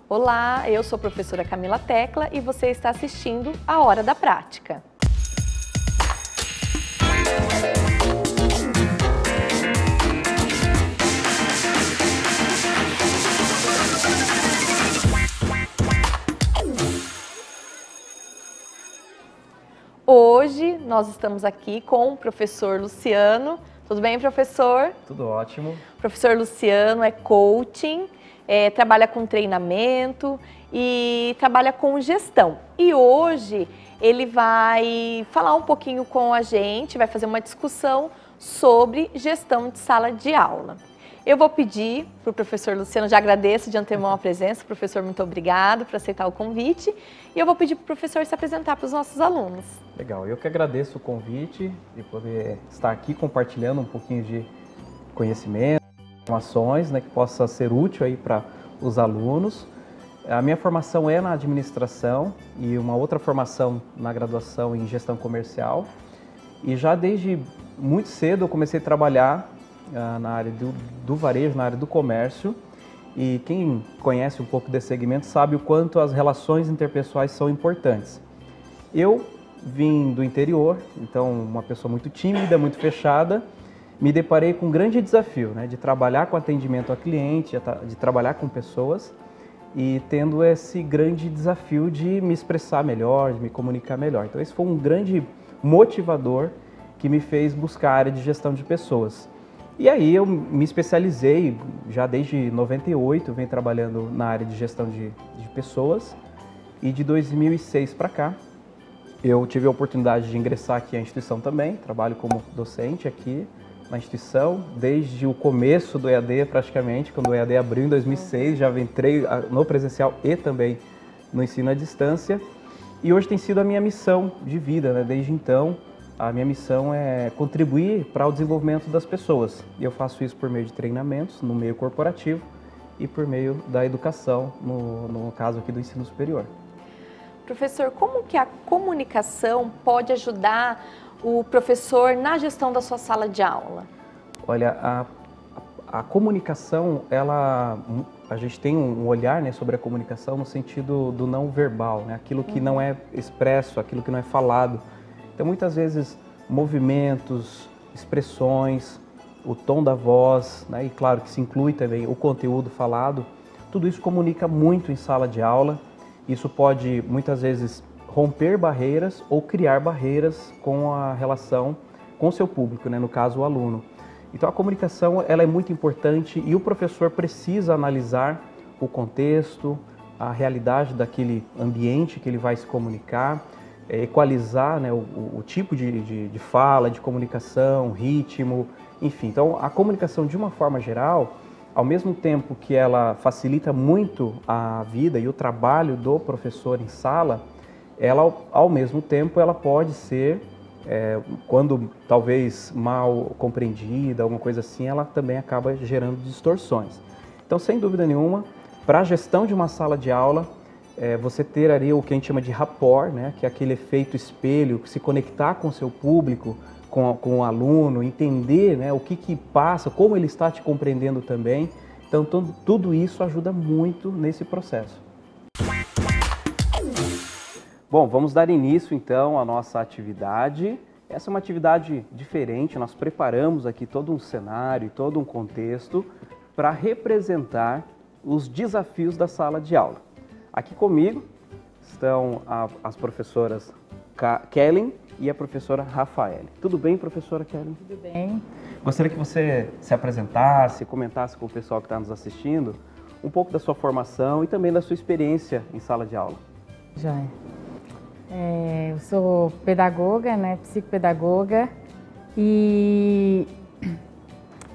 Olá, eu sou a professora Camila Tecla e você está assistindo a Hora da Prática. Hoje nós estamos aqui com o professor Luciano. Tudo bem, professor? Tudo ótimo. O professor Luciano é coaching, trabalha com treinamento e trabalha com gestão. E hoje ele vai falar um pouquinho com a gente, vai fazer uma discussão sobre gestão de sala de aula. Eu vou pedir para o professor Luciano, já agradeço de antemão a presença, professor, muito obrigado por aceitar o convite. E eu vou pedir para o professor se apresentar para os nossos alunos. Legal, eu que agradeço o convite de poder estar aqui compartilhando um pouquinho de conhecimento, informações, que possa ser útil aí para os alunos. A minha formação é na administração e uma outra formação na graduação em gestão comercial. E já desde muito cedo eu comecei a trabalhar na área do varejo, na área do comércio, e quem conhece um pouco desse segmento sabe o quanto as relações interpessoais são importantes. Eu vim do interior, então uma pessoa muito tímida, muito fechada, me deparei com um grande desafio, de trabalhar com atendimento ao cliente, de trabalhar com pessoas e tendo esse grande desafio de me expressar melhor, de me comunicar melhor. Então esse foi um grande motivador que me fez buscar a área de gestão de pessoas. E aí eu me especializei, já desde 98, venho trabalhando na área de gestão de pessoas, e de 2006 para cá eu tive a oportunidade de ingressar aqui à instituição também, trabalho como docente aqui na instituição, desde o começo do EAD praticamente, quando o EAD abriu em 2006, já entrei no presencial e também no ensino à distância, e hoje tem sido a minha missão de vida, desde então. A minha missão é contribuir para o desenvolvimento das pessoas. E eu faço isso por meio de treinamentos no meio corporativo e por meio da educação, no caso aqui do ensino superior. Professor, como que a comunicação pode ajudar o professor na gestão da sua sala de aula? Olha, a comunicação, a gente tem um olhar sobre a comunicação no sentido do não verbal, aquilo que não é expresso, aquilo que não é falado. Então, muitas vezes, movimentos, expressões, o tom da voz, e claro que se inclui também o conteúdo falado, tudo isso comunica muito em sala de aula. Isso pode, muitas vezes, romper barreiras ou criar barreiras com a relação com o seu público, no caso, o aluno. Então, a comunicação ela é muito importante e o professor precisa analisar o contexto, a realidade daquele ambiente que ele vai se comunicar, equalizar o tipo de fala, de comunicação, ritmo, enfim. Então, a comunicação, de uma forma geral, ao mesmo tempo que ela facilita muito a vida e o trabalho do professor em sala, ela, ao mesmo tempo, ela pode ser, quando talvez mal compreendida, alguma coisa assim, ela também acaba gerando distorções. Então, sem dúvida nenhuma, para a gestão de uma sala de aula, você ter ali o que a gente chama de rapport, que é aquele efeito espelho, se conectar com o seu público, com o aluno, entender o que passa, como ele está te compreendendo também. Então, tudo isso ajuda muito nesse processo. Bom, vamos dar início então à nossa atividade. Essa é uma atividade diferente, nós preparamos aqui todo um cenário, todo um contexto para representar os desafios da sala de aula. Aqui comigo estão as professoras Kellen e a professora Rafaele. Tudo bem, professora Kellen? Tudo bem. Gostaria que você se apresentasse, comentasse com o pessoal que está nos assistindo um pouco da sua formação e também da sua experiência em sala de aula. Joia. Eu sou pedagoga, psicopedagoga, e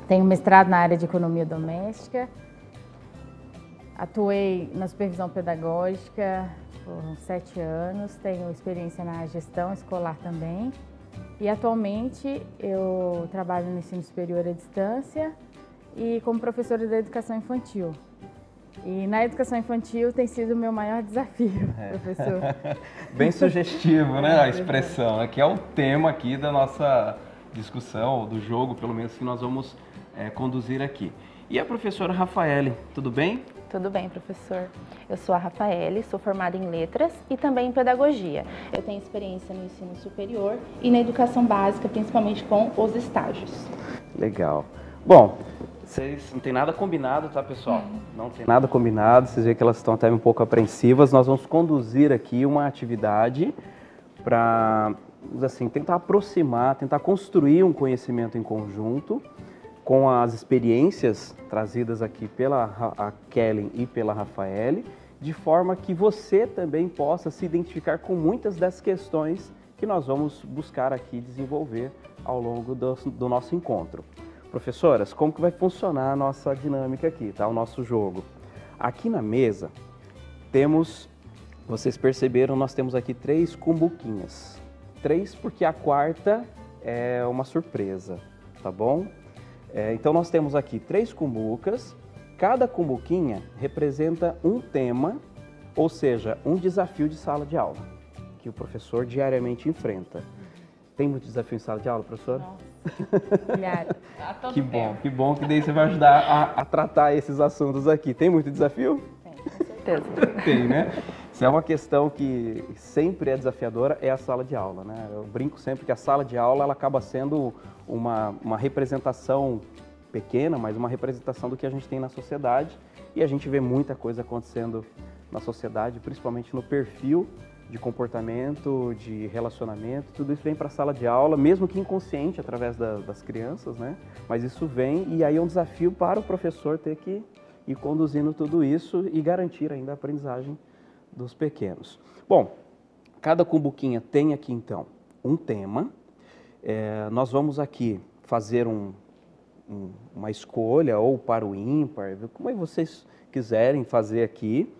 tenho mestrado na área de economia doméstica. Atuei na supervisão pedagógica por 7 anos, tenho experiência na gestão escolar também. E atualmente eu trabalho no ensino superior à distância e como professora da educação infantil. E na educação infantil tem sido o meu maior desafio, professor. Bem sugestivo, a expressão, que é o tema aqui da nossa discussão, do jogo, pelo menos, que nós vamos conduzir aqui. E a professora Rafaele, tudo bem? Tudo bem, professor. Eu sou a Rafaele, sou formada em letras e também em pedagogia. Eu tenho experiência no ensino superior e na educação básica, principalmente com os estágios. Legal. Bom, vocês não tem nada combinado, tá, pessoal? Não tem nada combinado, vocês veem que elas estão até um pouco apreensivas. Nós vamos conduzir aqui uma atividade para, assim, tentar aproximar, tentar construir um conhecimento em conjunto com as experiências trazidas aqui pela a Kellen e pela Rafaele, de forma que você também possa se identificar com muitas das questões que nós vamos buscar aqui desenvolver ao longo do nosso encontro. Professoras, como que vai funcionar a nossa dinâmica aqui, tá? O nosso jogo. Aqui na mesa temos, vocês perceberam, nós temos aqui 3 cumbuquinhas. 3 porque a quarta é uma surpresa, tá bom? Então nós temos aqui 3 cumbucas, cada cumbuquinha representa um tema, ou seja, um desafio de sala de aula, que o professor diariamente enfrenta. Tem muito desafio em sala de aula, professor? Nossa, que bom que daí você vai ajudar a tratar esses assuntos aqui. Tem muito desafio? Tem, com certeza. Tem, né? Se é uma questão que sempre é desafiadora, é a sala de aula, né? Eu brinco sempre que a sala de aula ela acaba sendo uma representação pequena, mas uma representação do que a gente tem na sociedade, e a gente vê muita coisa acontecendo na sociedade, principalmente no perfil de comportamento, de relacionamento, tudo isso vem para a sala de aula, mesmo que inconsciente, através das crianças, né? Mas isso vem e aí é um desafio para o professor ter que ir conduzindo tudo isso e garantir ainda a aprendizagem dos pequenos. Bom, cada cumbuquinha tem aqui então um tema. Nós vamos aqui fazer uma escolha ou para o ímpar, como vocês quiserem fazer aqui.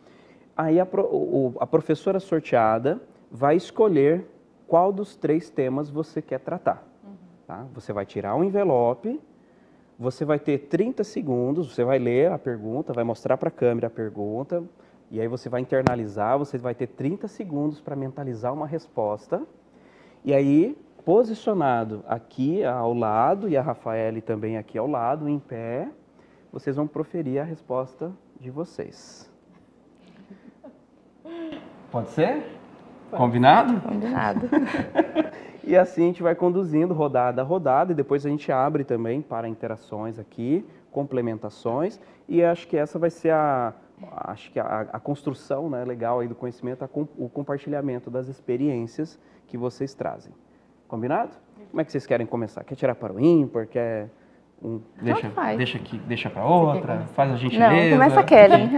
Aí a professora sorteada vai escolher qual dos 3 temas você quer tratar. Tá? Você vai tirar um envelope, você vai ter 30 segundos, você vai ler a pergunta, vai mostrar para a câmera a pergunta, e aí você vai internalizar, você vai ter 30 segundos para mentalizar uma resposta. E aí, posicionado aqui ao lado, e a Rafaele também aqui ao lado, em pé, vocês vão proferir a resposta de vocês. Pode ser? Combinado? Combinado. E assim a gente vai conduzindo rodada a rodada e depois a gente abre também para interações aqui, complementações, e acho que essa vai ser a construção, né, legal aí do conhecimento, o compartilhamento das experiências que vocês trazem. Combinado? Como é que vocês querem começar? Quer tirar para o ímpar? Quer deixa para outra? Faz a gentileza? Não, começa a Kellen.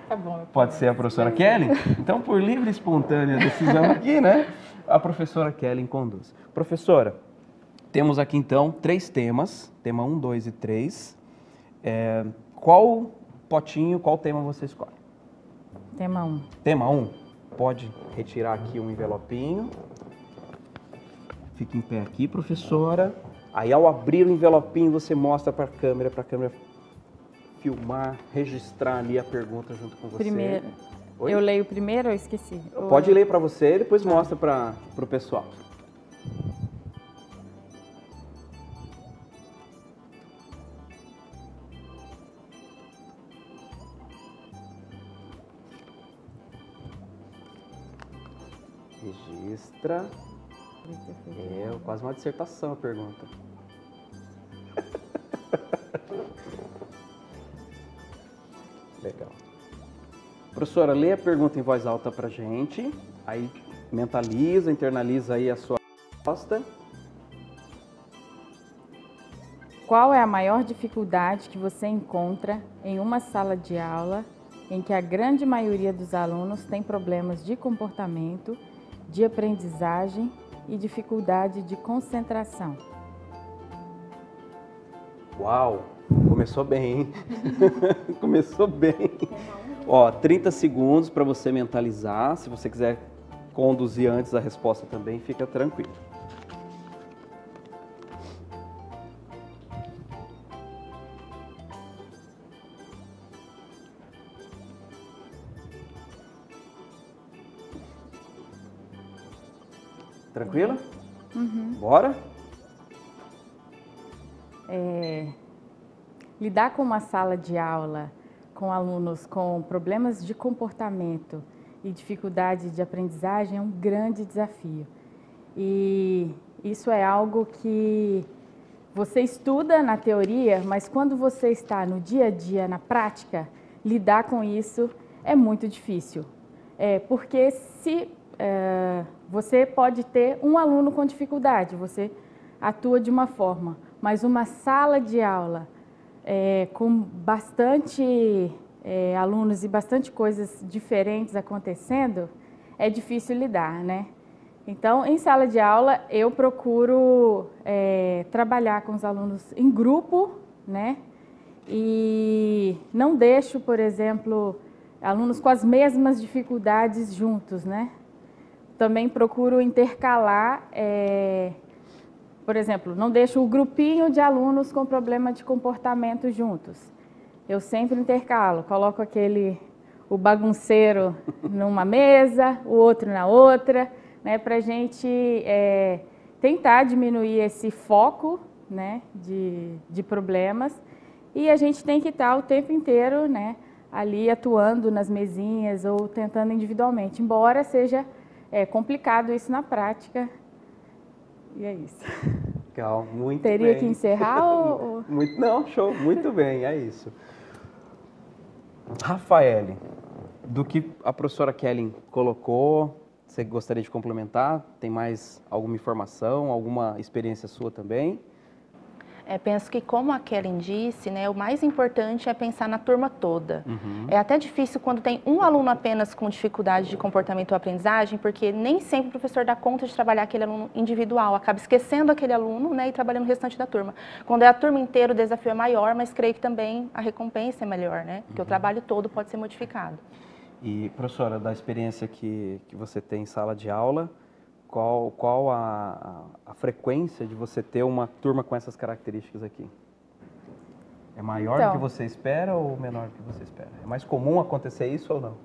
tá bom. Pode ser a professora Kellen? Então, por livre e espontânea decisão aqui, né? A professora Kellen conduz. Professora, temos aqui então 3 temas, tema 1, 2 e 3. Qual potinho, qual tema você escolhe? Tema 1. Tema 1? Pode retirar aqui um envelopinho. Fique em pé aqui, professora. Aí, ao abrir o envelopinho, você mostra para a câmera filmar, registrar ali a pergunta junto com você. Primeiro. Oi? Eu leio primeiro ou eu esqueci? Pode ler para você e depois mostra para o pessoal. Registra. Quase uma dissertação a pergunta. Legal. Professora, lê a pergunta em voz alta pra gente, aí mentaliza, internaliza aí a sua resposta. Qual é a maior dificuldade que você encontra em uma sala de aula em que a grande maioria dos alunos tem problemas de comportamento, de aprendizagem e dificuldade de concentração? Uau! Começou bem, hein? Começou bem. Ó, 30 segundos para você mentalizar. Se você quiser conduzir antes a resposta também, fica tranquilo. Tranquila? Uhum. Bora? lidar com uma sala de aula com alunos com problemas de comportamento e dificuldade de aprendizagem é um grande desafio. E isso é algo que você estuda na teoria, mas quando você está no dia a dia, na prática, lidar com isso é muito difícil. Porque se você pode ter um aluno com dificuldade, você atua de uma forma, mas uma sala de aula com bastante alunos e bastante coisas diferentes acontecendo, é difícil lidar, né? Então, em sala de aula, eu procuro trabalhar com os alunos em grupo, né? E não deixo, por exemplo, alunos com as mesmas dificuldades juntos, né? Também procuro intercalar, por exemplo, não deixo o grupinho de alunos com problema de comportamento juntos. Eu sempre intercalo, coloco o bagunceiro numa mesa, o outro na outra, né, para a gente tentar diminuir esse foco, né, de problemas. E a gente tem que estar o tempo inteiro, né, ali atuando nas mesinhas ou tentando individualmente, embora seja complicado isso na prática. E é isso. Legal, muito Teria bem. que encerrar ou... Não, show, muito bem, é isso. Rafaele, do que a professora Kellen colocou, você gostaria de complementar? Tem mais alguma informação, alguma experiência sua também? Penso que, como a Kellen disse, né, o mais importante é pensar na turma toda. Uhum. É até difícil quando tem um aluno apenas com dificuldade de comportamento ou aprendizagem, porque nem sempre o professor dá conta de trabalhar aquele aluno individual, acaba esquecendo aquele aluno, né, e trabalhando o restante da turma. Quando é a turma inteira, o desafio é maior, mas creio que também a recompensa é melhor, né, porque o trabalho todo pode ser modificado. E, professora, da experiência que você tem em sala de aula, qual a frequência de você ter uma turma com essas características aqui? É maior do que você espera ou menor do que você espera? É mais comum acontecer isso ou não?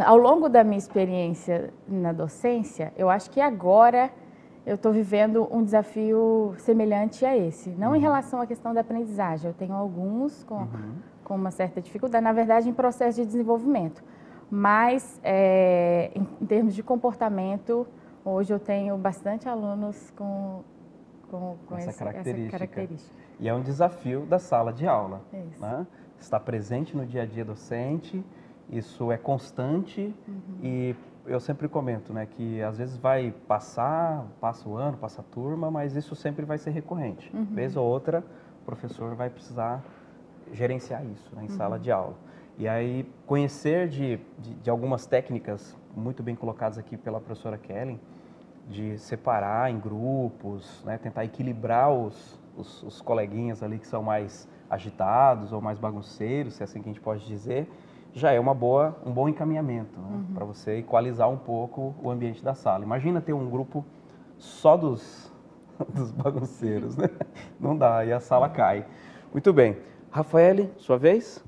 Ao longo da minha experiência na docência, eu acho que agora eu estou vivendo um desafio semelhante a esse. Não em relação à questão da aprendizagem, eu tenho alguns com uma certa dificuldade, na verdade, em processo de desenvolvimento. Mas, em termos de comportamento, hoje eu tenho bastante alunos com essa característica. E é um desafio da sala de aula. Isso. Né? Estar presente no dia a dia docente, isso é constante e eu sempre comento, né, que às vezes passa o ano, passa a turma, mas isso sempre vai ser recorrente. Vez ou outra, o professor vai precisar gerenciar isso, né, em sala de aula. E aí, conhecer de algumas técnicas muito bem colocadas aqui pela professora Kellen, de separar em grupos, né, tentar equilibrar os coleguinhas ali que são mais agitados ou mais bagunceiros, se é assim que a gente pode dizer, já é um bom encaminhamento, né, para você equalizar um pouco o ambiente da sala. Imagina ter um grupo só dos bagunceiros, né? Não dá, aí a sala cai. Muito bem. Rafaele, sua vez?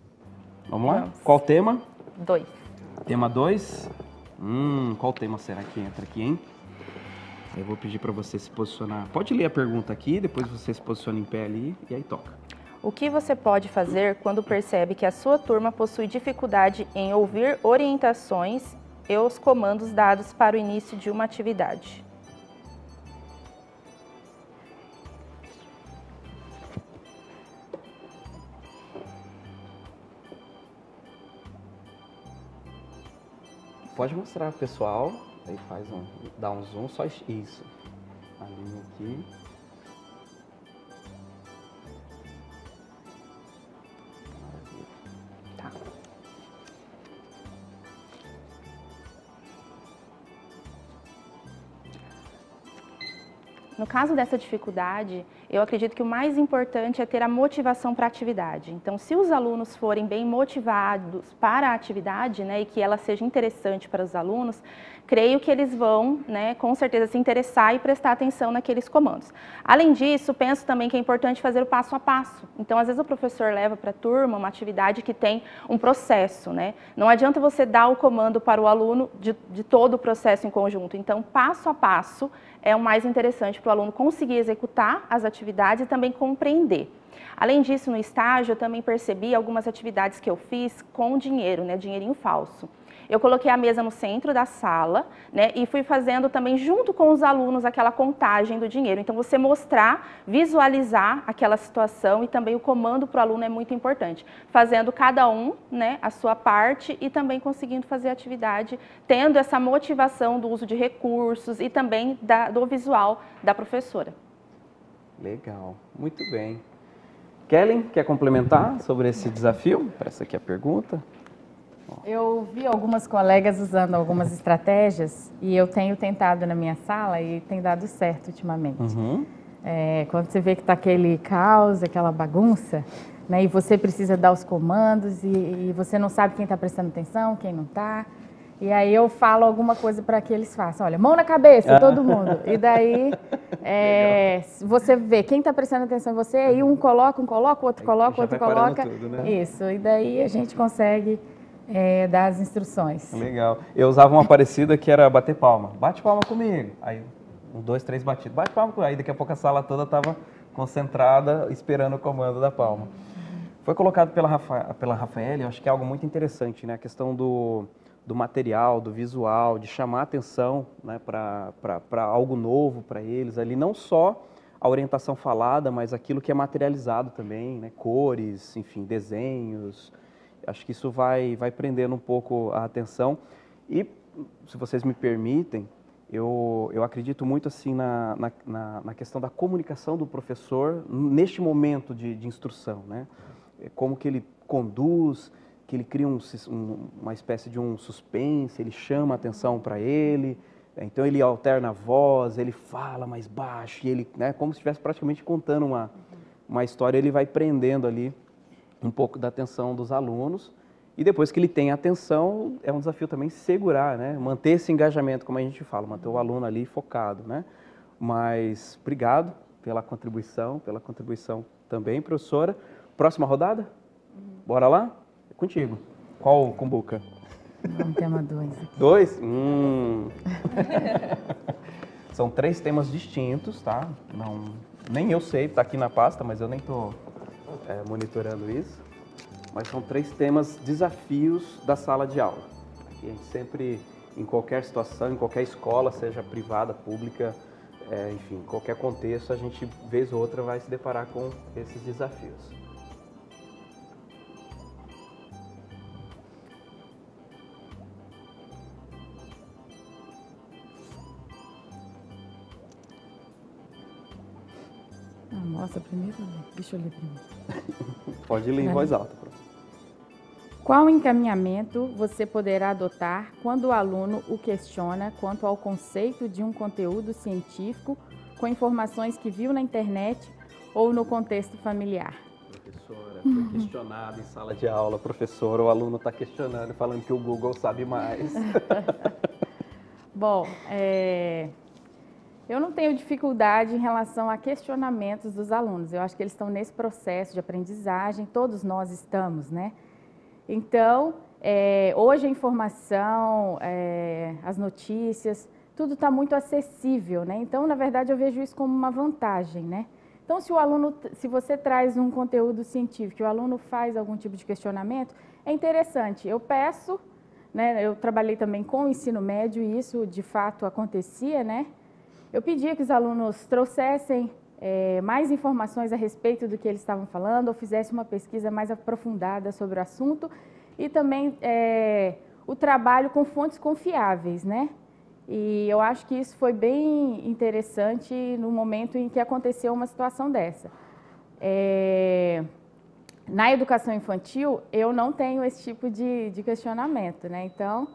Vamos lá? Vamos. Qual tema? 2. Tema 2? Qual tema será que entra aqui, hein? Eu vou pedir para você se posicionar. Pode ler a pergunta aqui, depois você se posiciona em pé ali e aí toca. O que você pode fazer quando percebe que a sua turma possui dificuldade em ouvir orientações e os comandos dados para o início de uma atividade? Pode mostrar, pessoal. Aí dá um zoom, só isso. A linha aqui. Tá. No caso dessa dificuldade, eu acredito que o mais importante é ter a motivação para a atividade. Então, se os alunos forem bem motivados para a atividade, né, e que ela seja interessante para os alunos, creio que eles vão, né, com certeza se interessar e prestar atenção naqueles comandos. Além disso, penso também que é importante fazer o passo a passo. Então, às vezes o professor leva para a turma uma atividade que tem um processo, né? Não adianta você dar o comando para o aluno de todo o processo em conjunto. Então, passo a passo é o mais interessante para o aluno conseguir executar as atividades atividades e também compreender. Além disso, no estágio, eu também percebi algumas atividades que eu fiz com dinheiro, né, dinheirinho falso. Eu coloquei a mesa no centro da sala, né, e fui fazendo também junto com os alunos aquela contagem do dinheiro. Então, você mostrar, visualizar aquela situação e também o comando para o aluno é muito importante. Fazendo cada um, né, a sua parte e também conseguindo fazer a atividade, tendo essa motivação do uso de recursos e também do visual da professora. Legal, muito bem. Kellen, quer complementar sobre esse desafio? Essa aqui é a pergunta. Eu vi algumas colegas usando algumas estratégias e eu tenho tentado na minha sala e tem dado certo ultimamente. Quando você vê que está aquele caos, aquela bagunça, né, e você precisa dar os comandos e você não sabe quem está prestando atenção, quem não está. E aí eu falo alguma coisa para que eles façam. Olha, mão na cabeça, todo mundo. E daí você vê quem está prestando atenção em você, aí um coloca, o outro coloca, o outro coloca. Tudo, né? Isso, e daí a gente consegue dar as instruções. Legal. Eu usava uma parecida que era bater palma. Bate palma comigo. Aí, 1, 2, 3 batidos. Bate palma comigo. Aí daqui a pouco a sala toda estava concentrada, esperando o comando da palma. Foi colocado pela Rafaele, eu acho que é algo muito interessante, né? A questão do material, do visual, de chamar a atenção, né, para algo novo para eles ali, não só a orientação falada, mas aquilo que é materializado também, né, cores, enfim, desenhos. Acho que isso vai prendendo um pouco a atenção e, se vocês me permitem, eu acredito muito assim na questão da comunicação do professor neste momento de instrução, né? Como que ele conduz, que ele cria uma espécie de um suspense, ele chama a atenção para ele, então ele alterna a voz, ele fala mais baixo, e ele, né, como se estivesse praticamente contando uma história, ele vai prendendo ali um pouco da atenção dos alunos, e depois que ele tem a atenção, é um desafio também segurar, né, manter esse engajamento, como a gente fala, manter o aluno ali focado, né. Mas obrigado pela contribuição também, professora. Próxima rodada? Bora lá? Contigo. Qual cumbuca? Vamos tema 2 aqui. 2? São 3 temas distintos, tá? Nem eu sei, tá aqui na pasta, mas eu nem tô monitorando isso. Mas são 3 temas desafios da sala de aula. Aqui a gente sempre, em qualquer situação, em qualquer escola, seja privada, pública, enfim, qualquer contexto, a gente, vez ou outra, vai se deparar com esses desafios. Nossa, primeiro, deixa eu ler primeiro. Pode ler em voz alta. Qual encaminhamento você poderá adotar quando o aluno o questiona quanto ao conceito de um conteúdo científico com informações que viu na internet ou no contexto familiar? Professora, foi questionado em sala de aula, professora, o aluno está questionando, falando que o Google sabe mais. Bom, eu não tenho dificuldade em relação a questionamentos dos alunos. Eu acho que eles estão nesse processo de aprendizagem, todos nós estamos, né? Então, hoje a informação, as notícias, tudo está muito acessível, né? Então, na verdade, eu vejo isso como uma vantagem, né? Então, se você traz um conteúdo científico e o aluno faz algum tipo de questionamento, é interessante. Eu peço, né? Eu trabalhei também com o ensino médio e isso, de fato, acontecia, né? Eu pedia que os alunos trouxessem mais informações a respeito do que eles estavam falando, ou fizessem uma pesquisa mais aprofundada sobre o assunto, e também o trabalho com fontes confiáveis, né? E eu acho que isso foi bem interessante no momento em que aconteceu uma situação dessa. Na educação infantil, eu não tenho esse tipo de questionamento, né? Então,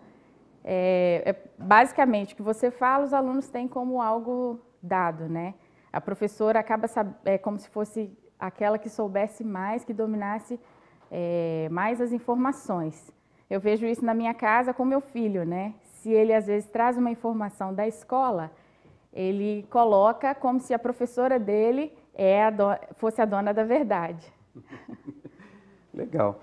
basicamente, o que você fala, os alunos têm como algo dado, né? A professora acaba como se fosse aquela que soubesse mais, que dominasse mais as informações. Eu vejo isso na minha casa com meu filho, né? Se ele, às vezes, traz uma informação da escola, ele coloca como se a professora dele fosse a dona da verdade. Legal.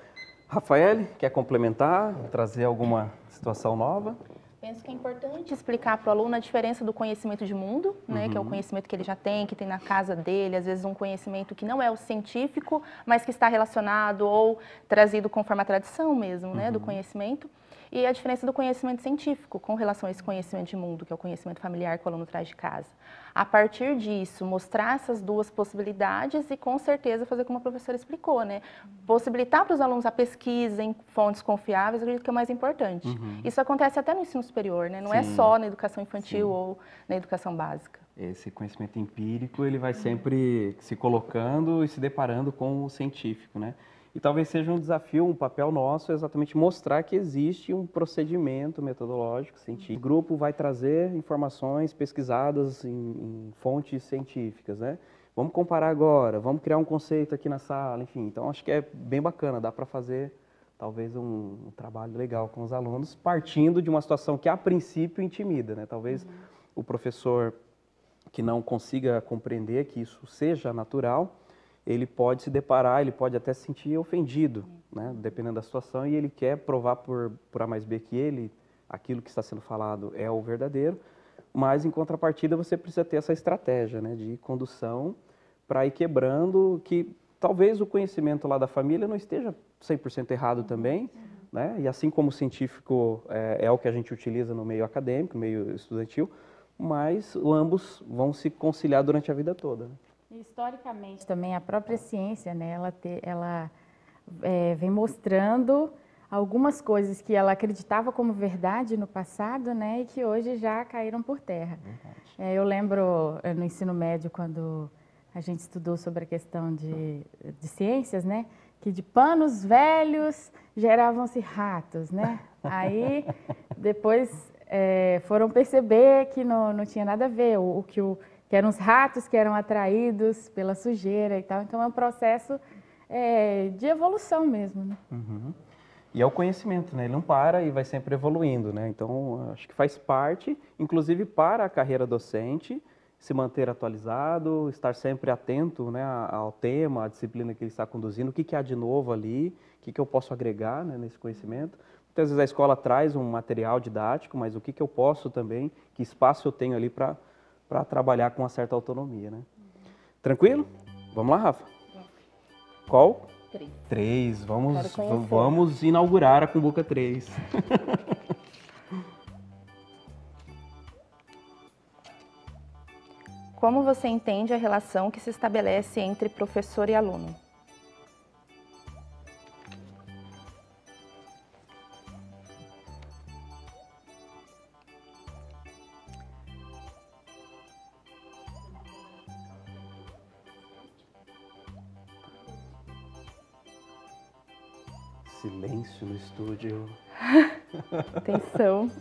Rafaele, quer complementar, trazer alguma situação nova? Penso que é importante explicar para o aluno a diferença do conhecimento de mundo, né, que é o conhecimento que ele já tem, que tem na casa dele, às vezes um conhecimento que não é o científico, mas que está relacionado ou trazido conforme a tradição mesmo, né, do conhecimento. E a diferença do conhecimento científico com relação a esse conhecimento de mundo, que é o conhecimento familiar que o aluno traz de casa. A partir disso, mostrar essas duas possibilidades e, com certeza, fazer como a professora explicou, né? Possibilitar para os alunos a pesquisa em fontes confiáveis, eu acredito que é o mais importante. Isso acontece até no ensino superior, né? Não é só na educação infantil ou na educação básica. Esse conhecimento empírico, ele vai sempre se colocando e se deparando com o científico, né? E talvez seja um desafio, um papel nosso, exatamente mostrar que existe um procedimento metodológico científico. O grupo vai trazer informações pesquisadas em fontes científicas, né? Vamos comparar agora, vamos criar um conceito aqui na sala, enfim. Então, acho que é bem bacana, dá para fazer talvez um trabalho legal com os alunos, partindo de uma situação que, a princípio, intimida, né? Talvez o professor que não consiga compreender que isso seja natural, ele pode se deparar, ele pode até se sentir ofendido, né? Dependendo da situação, e ele quer provar por A mais B que aquilo que está sendo falado é o verdadeiro, mas em contrapartida você precisa ter essa estratégia, né, de condução para ir quebrando, que talvez o conhecimento lá da família não esteja 100% errado também, né? E assim como o científico é o que a gente utiliza no meio acadêmico, no meio estudantil, mas ambos vão se conciliar durante a vida toda, né? Historicamente também a própria ciência, né, ela vem mostrando algumas coisas que ela acreditava como verdade no passado, né, e que hoje já caíram por terra. Eu lembro no ensino médio, quando a gente estudou sobre a questão de ciências, né, que de panos velhos geravam-se ratos, né? Aí depois foram perceber que não tinha nada a ver, que eram os ratos que eram atraídos pela sujeira e tal. Então, é um processo de evolução mesmo, né? E é o conhecimento, né? Ele não para e vai sempre evoluindo, né? Então, acho que faz parte, inclusive para a carreira docente, se manter atualizado, estar sempre atento, né, ao tema, à disciplina que ele está conduzindo, o que há de novo ali, o que eu posso agregar, né, nesse conhecimento. Muitas vezes a escola traz um material didático, mas o que eu posso também, que espaço eu tenho ali para trabalhar com uma certa autonomia, né? Tranquilo? Vamos lá, Rafa? Qual? 3. Vamos inaugurar a Cumbuca 3. Como você entende a relação que se estabelece entre professor e aluno? Silêncio no estúdio. Atenção.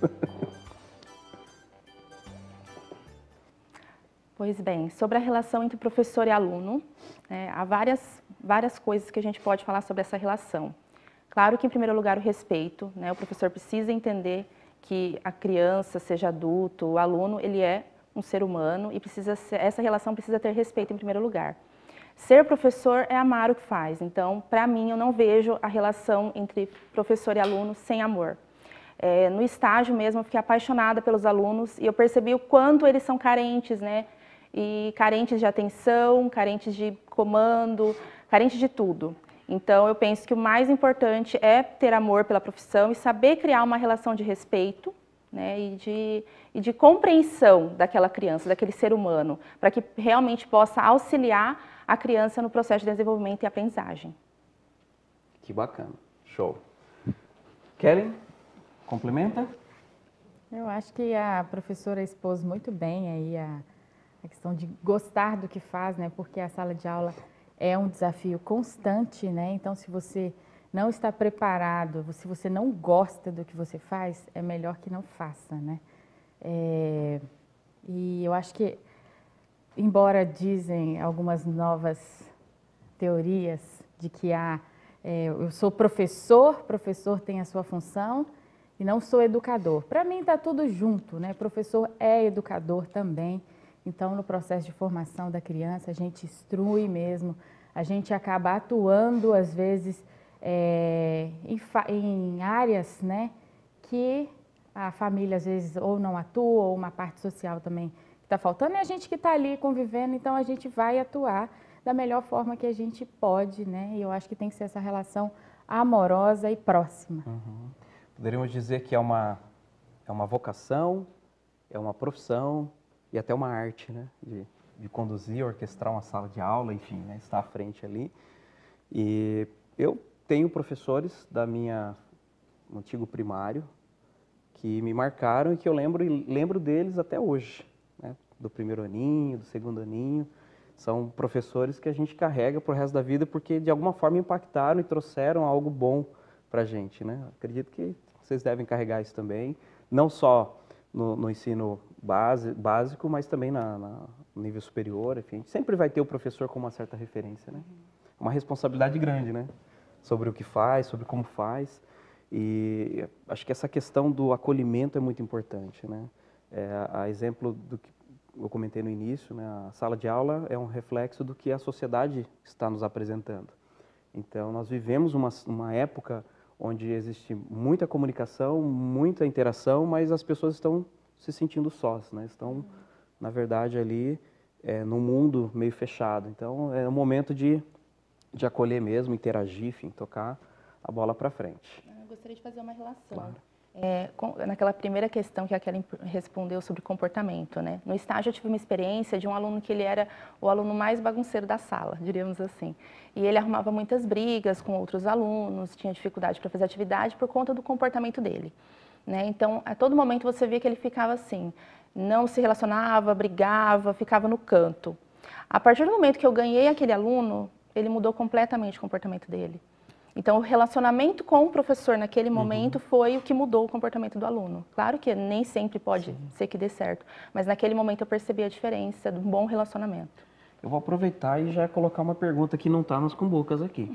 Pois bem, sobre a relação entre professor e aluno, há várias coisas que a gente pode falar sobre essa relação. Claro que, em primeiro lugar, o respeito, né? O professor precisa entender que a criança, seja adulto, o aluno, ele é um ser humano e essa relação precisa ter respeito em primeiro lugar. Ser professor é amar o que faz, então, para mim, eu não vejo a relação entre professor e aluno sem amor. No estágio mesmo, eu fiquei apaixonada pelos alunos e eu percebi o quanto eles são carentes, né? E carentes de atenção, carentes de comando, carentes de tudo. Então, eu penso que o mais importante é ter amor pela profissão e saber criar uma relação de respeito, né, e de compreensão daquela criança, daquele ser humano, para que realmente possa auxiliar a criança no processo de desenvolvimento e aprendizagem. Que bacana. Show. Kellen, complementa? Eu acho que a professora expôs muito bem aí a questão de gostar do que faz, né? Porque a sala de aula é um desafio constante, né? Então, se você não está preparado, se você não gosta do que você faz, é melhor que não faça, né? E eu acho que, embora dizem algumas novas teorias de que eu sou professor tem a sua função e não sou educador. Para mim está tudo junto, né? Professor é educador também. Então, no processo de formação da criança, a gente instrui mesmo, a gente acaba atuando, às vezes, em áreas, né, que a família às vezes ou não atua, ou uma parte social também está faltando, é a gente que está ali convivendo, então a gente vai atuar da melhor forma que a gente pode, né? E eu acho que tem que ser essa relação amorosa e próxima. Poderíamos dizer que é uma vocação, é uma profissão e até uma arte, né? De conduzir, orquestrar uma sala de aula, enfim, né? Estar à frente ali. E eu tenho professores do antigo primário que me marcaram e que eu lembro deles até hoje, né? Do primeiro aninho, do segundo aninho. São professores que a gente carrega pro resto da vida porque de alguma forma impactaram e trouxeram algo bom pra gente, né? Acredito que vocês devem carregar isso também, não só no ensino básico, mas também no nível superior, enfim. A gente sempre vai ter o professor como uma certa referência, né? Uma responsabilidade grande, né? Sobre o que faz, sobre como faz. E acho que essa questão do acolhimento é muito importante, né? A exemplo do que eu comentei no início, né? A sala de aula é um reflexo do que a sociedade está nos apresentando. Então, nós vivemos uma época onde existe muita comunicação, muita interação, mas as pessoas estão se sentindo sós, né? Estão, na verdade, ali num mundo meio fechado. Então, é um momento de acolher mesmo, interagir, enfim, tocar a bola para frente. Eu gostaria de fazer uma relação. Claro. Naquela primeira questão que a Kelly respondeu sobre comportamento, né? No estágio eu tive uma experiência de um aluno que ele era o aluno mais bagunceiro da sala, diríamos assim. E ele arrumava muitas brigas com outros alunos, tinha dificuldade para fazer atividade por conta do comportamento dele, né? Então, a todo momento você via que ele ficava assim, não se relacionava, brigava, ficava no canto. A partir do momento que eu ganhei aquele aluno, ele mudou completamente o comportamento dele. Então, o relacionamento com o professor naquele momento foi o que mudou o comportamento do aluno. Claro que nem sempre pode ser que dê certo, mas naquele momento eu percebi a diferença de um bom relacionamento. Eu vou aproveitar e já colocar uma pergunta que não está nas cumbucas aqui,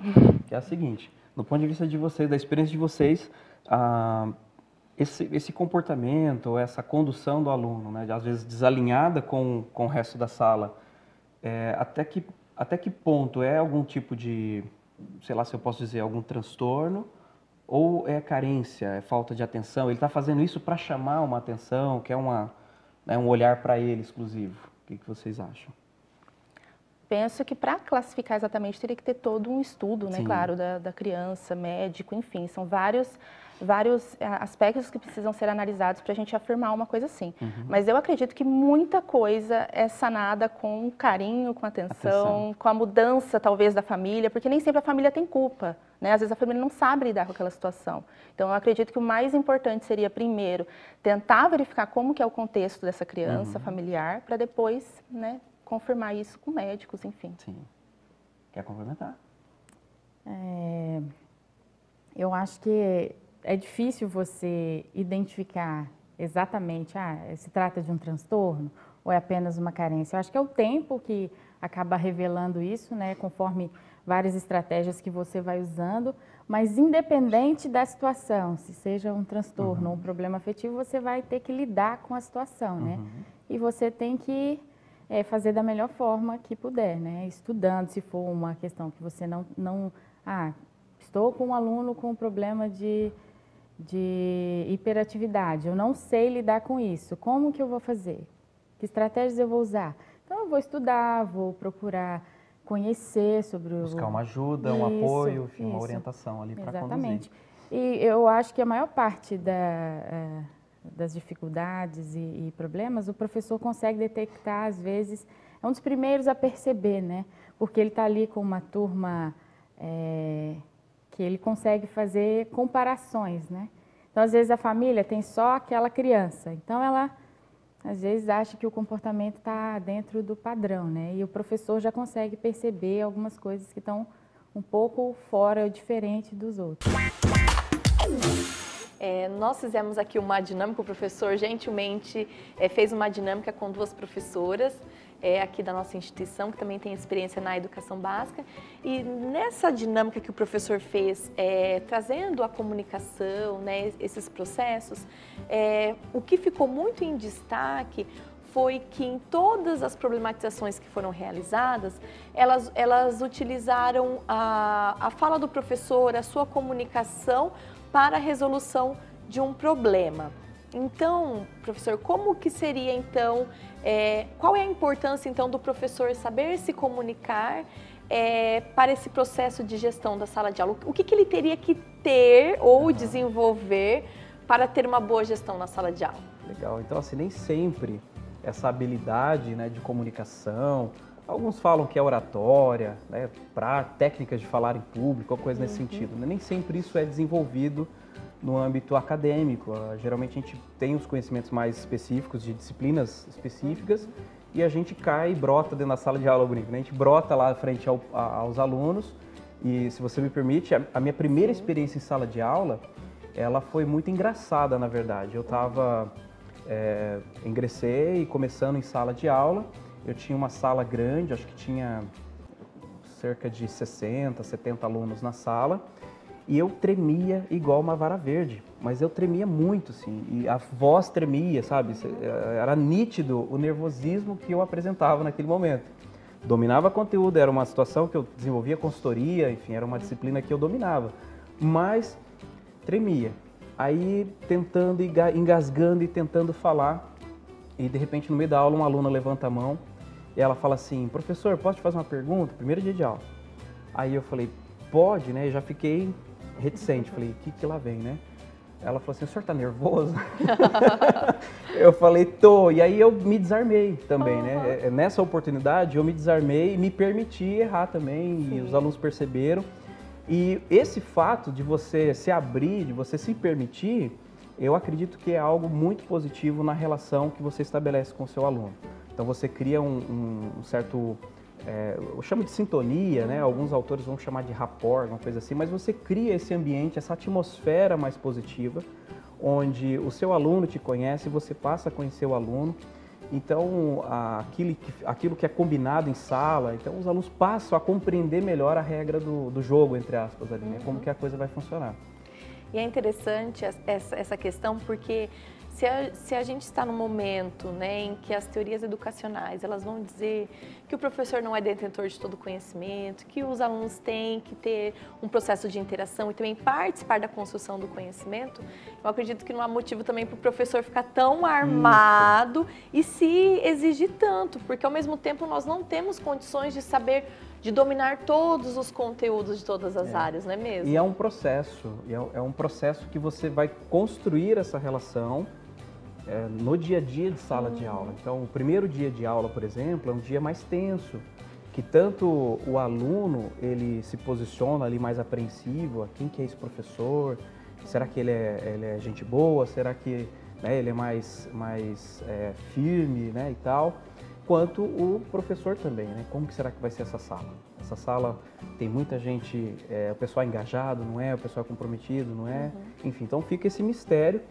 que é a seguinte: no ponto de vista de vocês, da experiência de vocês, esse comportamento, essa condução do aluno, né, às vezes desalinhada com o resto da sala, até que ponto é algum tipo de, sei lá se eu posso dizer, algum transtorno, ou é carência, é falta de atenção? Ele está fazendo isso para chamar uma atenção, quer um olhar para ele exclusivo? O que vocês acham? Penso que para classificar exatamente teria que ter todo um estudo, né, claro, da criança, médico, enfim, são vários aspectos que precisam ser analisados para a gente afirmar uma coisa assim. Mas eu acredito que muita coisa é sanada com carinho, com atenção, com a mudança talvez da família, porque nem sempre a família tem culpa, né? Às vezes a família não sabe lidar com aquela situação. Então eu acredito que o mais importante seria primeiro tentar verificar como que é o contexto dessa criança familiar, para depois, né, confirmar isso com médicos, enfim. Sim. Quer complementar? Eu acho que é difícil você identificar exatamente, se trata de um transtorno ou é apenas uma carência. Eu acho que é o tempo que acaba revelando isso, né, conforme várias estratégias que você vai usando, mas independente da situação, se seja um transtorno ou um problema afetivo, você vai ter que lidar com a situação, né? E você tem que fazer da melhor forma que puder, né? Estudando, se for uma questão que você não estou com um aluno com problema de hiperatividade, eu não sei lidar com isso, como que eu vou fazer? Que estratégias eu vou usar? Então, eu vou estudar, vou procurar conhecer sobre buscar uma ajuda, um apoio, enfim, uma orientação ali para conduzir. Exatamente. E eu acho que a maior parte das dificuldades e problemas, o professor consegue detectar, às vezes, é um dos primeiros a perceber, né? Porque ele está ali com uma turma que ele consegue fazer comparações, né? Então, às vezes, a família tem só aquela criança, então ela, às vezes, acha que o comportamento está dentro do padrão, né? E o professor já consegue perceber algumas coisas que estão um pouco fora, diferente dos outros. Nós fizemos aqui uma dinâmica, o professor gentilmente fez uma dinâmica com duas professoras aqui da nossa instituição, que também tem experiência na educação básica. E nessa dinâmica que o professor fez, trazendo a comunicação, né, esses processos, o que ficou muito em destaque foi que em todas as problematizações que foram realizadas, elas utilizaram a fala do professor, a sua comunicação para a resolução de um problema. Então, professor, como que seria então, qual é a importância então do professor saber se comunicar para esse processo de gestão da sala de aula? O que ele teria que ter ou desenvolver para ter uma boa gestão na sala de aula? Legal, então assim, nem sempre essa habilidade, né, de comunicação, alguns falam que é oratória, né, técnicas de falar em público, ou coisa nesse sentido, né? Nem sempre isso é desenvolvido no âmbito acadêmico. Geralmente a gente tem os conhecimentos mais específicos, de disciplinas específicas, e a gente cai e brota dentro da sala de aula, bonito, né? A gente brota lá frente aos alunos, e se você me permite, a minha primeira experiência em sala de aula, ela foi muito engraçada, na verdade. Eu ingressei começando em sala de aula, eu tinha uma sala grande, acho que tinha cerca de 60, 70 alunos na sala, e eu tremia igual uma vara verde, mas eu tremia muito, assim, e a voz tremia, sabe? Era nítido o nervosismo que eu apresentava naquele momento. Dominava conteúdo, era uma situação que eu desenvolvia consultoria, enfim, era uma disciplina que eu dominava, mas tremia. Aí tentando, engasgando e tentando falar, e de repente no meio da aula uma aluna levanta a mão e ela fala assim: professor, posso te fazer uma pergunta? Primeiro dia de aula. Aí eu falei: pode, né? Eu já fiquei reticente, falei: o que lá vem, né? Ela falou assim: o senhor tá nervoso? Eu falei: tô. E aí eu me desarmei também, né? Nessa oportunidade eu me desarmei e me permiti errar também. Sim. E os alunos perceberam. E esse fato de você se abrir, de você se permitir, eu acredito que é algo muito positivo na relação que você estabelece com o seu aluno. Então você cria um certo, eu chamo de sintonia, né? Alguns autores vão chamar de rapport, uma coisa assim, mas você cria esse ambiente, essa atmosfera mais positiva, onde o seu aluno te conhece, você passa a conhecer o aluno. Então, aquilo que é combinado em sala, então os alunos passam a compreender melhor a regra do jogo, entre aspas, ali, né? Como que a coisa vai funcionar. E é interessante essa questão porque se a gente está num momento, né, em que as teorias educacionais elas vão dizer que o professor não é detentor de todo o conhecimento, que os alunos têm que ter um processo de interação e também participar da construção do conhecimento, eu acredito que não há motivo também para o professor ficar tão armado e se exigir tanto, porque ao mesmo tempo nós não temos condições de saber, de dominar todos os conteúdos de todas as áreas, não é mesmo? E é um processo que você vai construir essa relação no dia a dia de sala de aula. Então, o primeiro dia de aula, por exemplo, é um dia mais tenso, que tanto o aluno, ele se posiciona ali mais apreensivo: quem que é esse professor? Será que ele é gente boa? Será que, né, ele é mais firme, né, e tal? Quanto o professor também, né? Como que será que vai ser essa sala? Essa sala tem muita gente, o pessoal engajado, não é? O pessoal comprometido, não é? Enfim, então fica esse mistério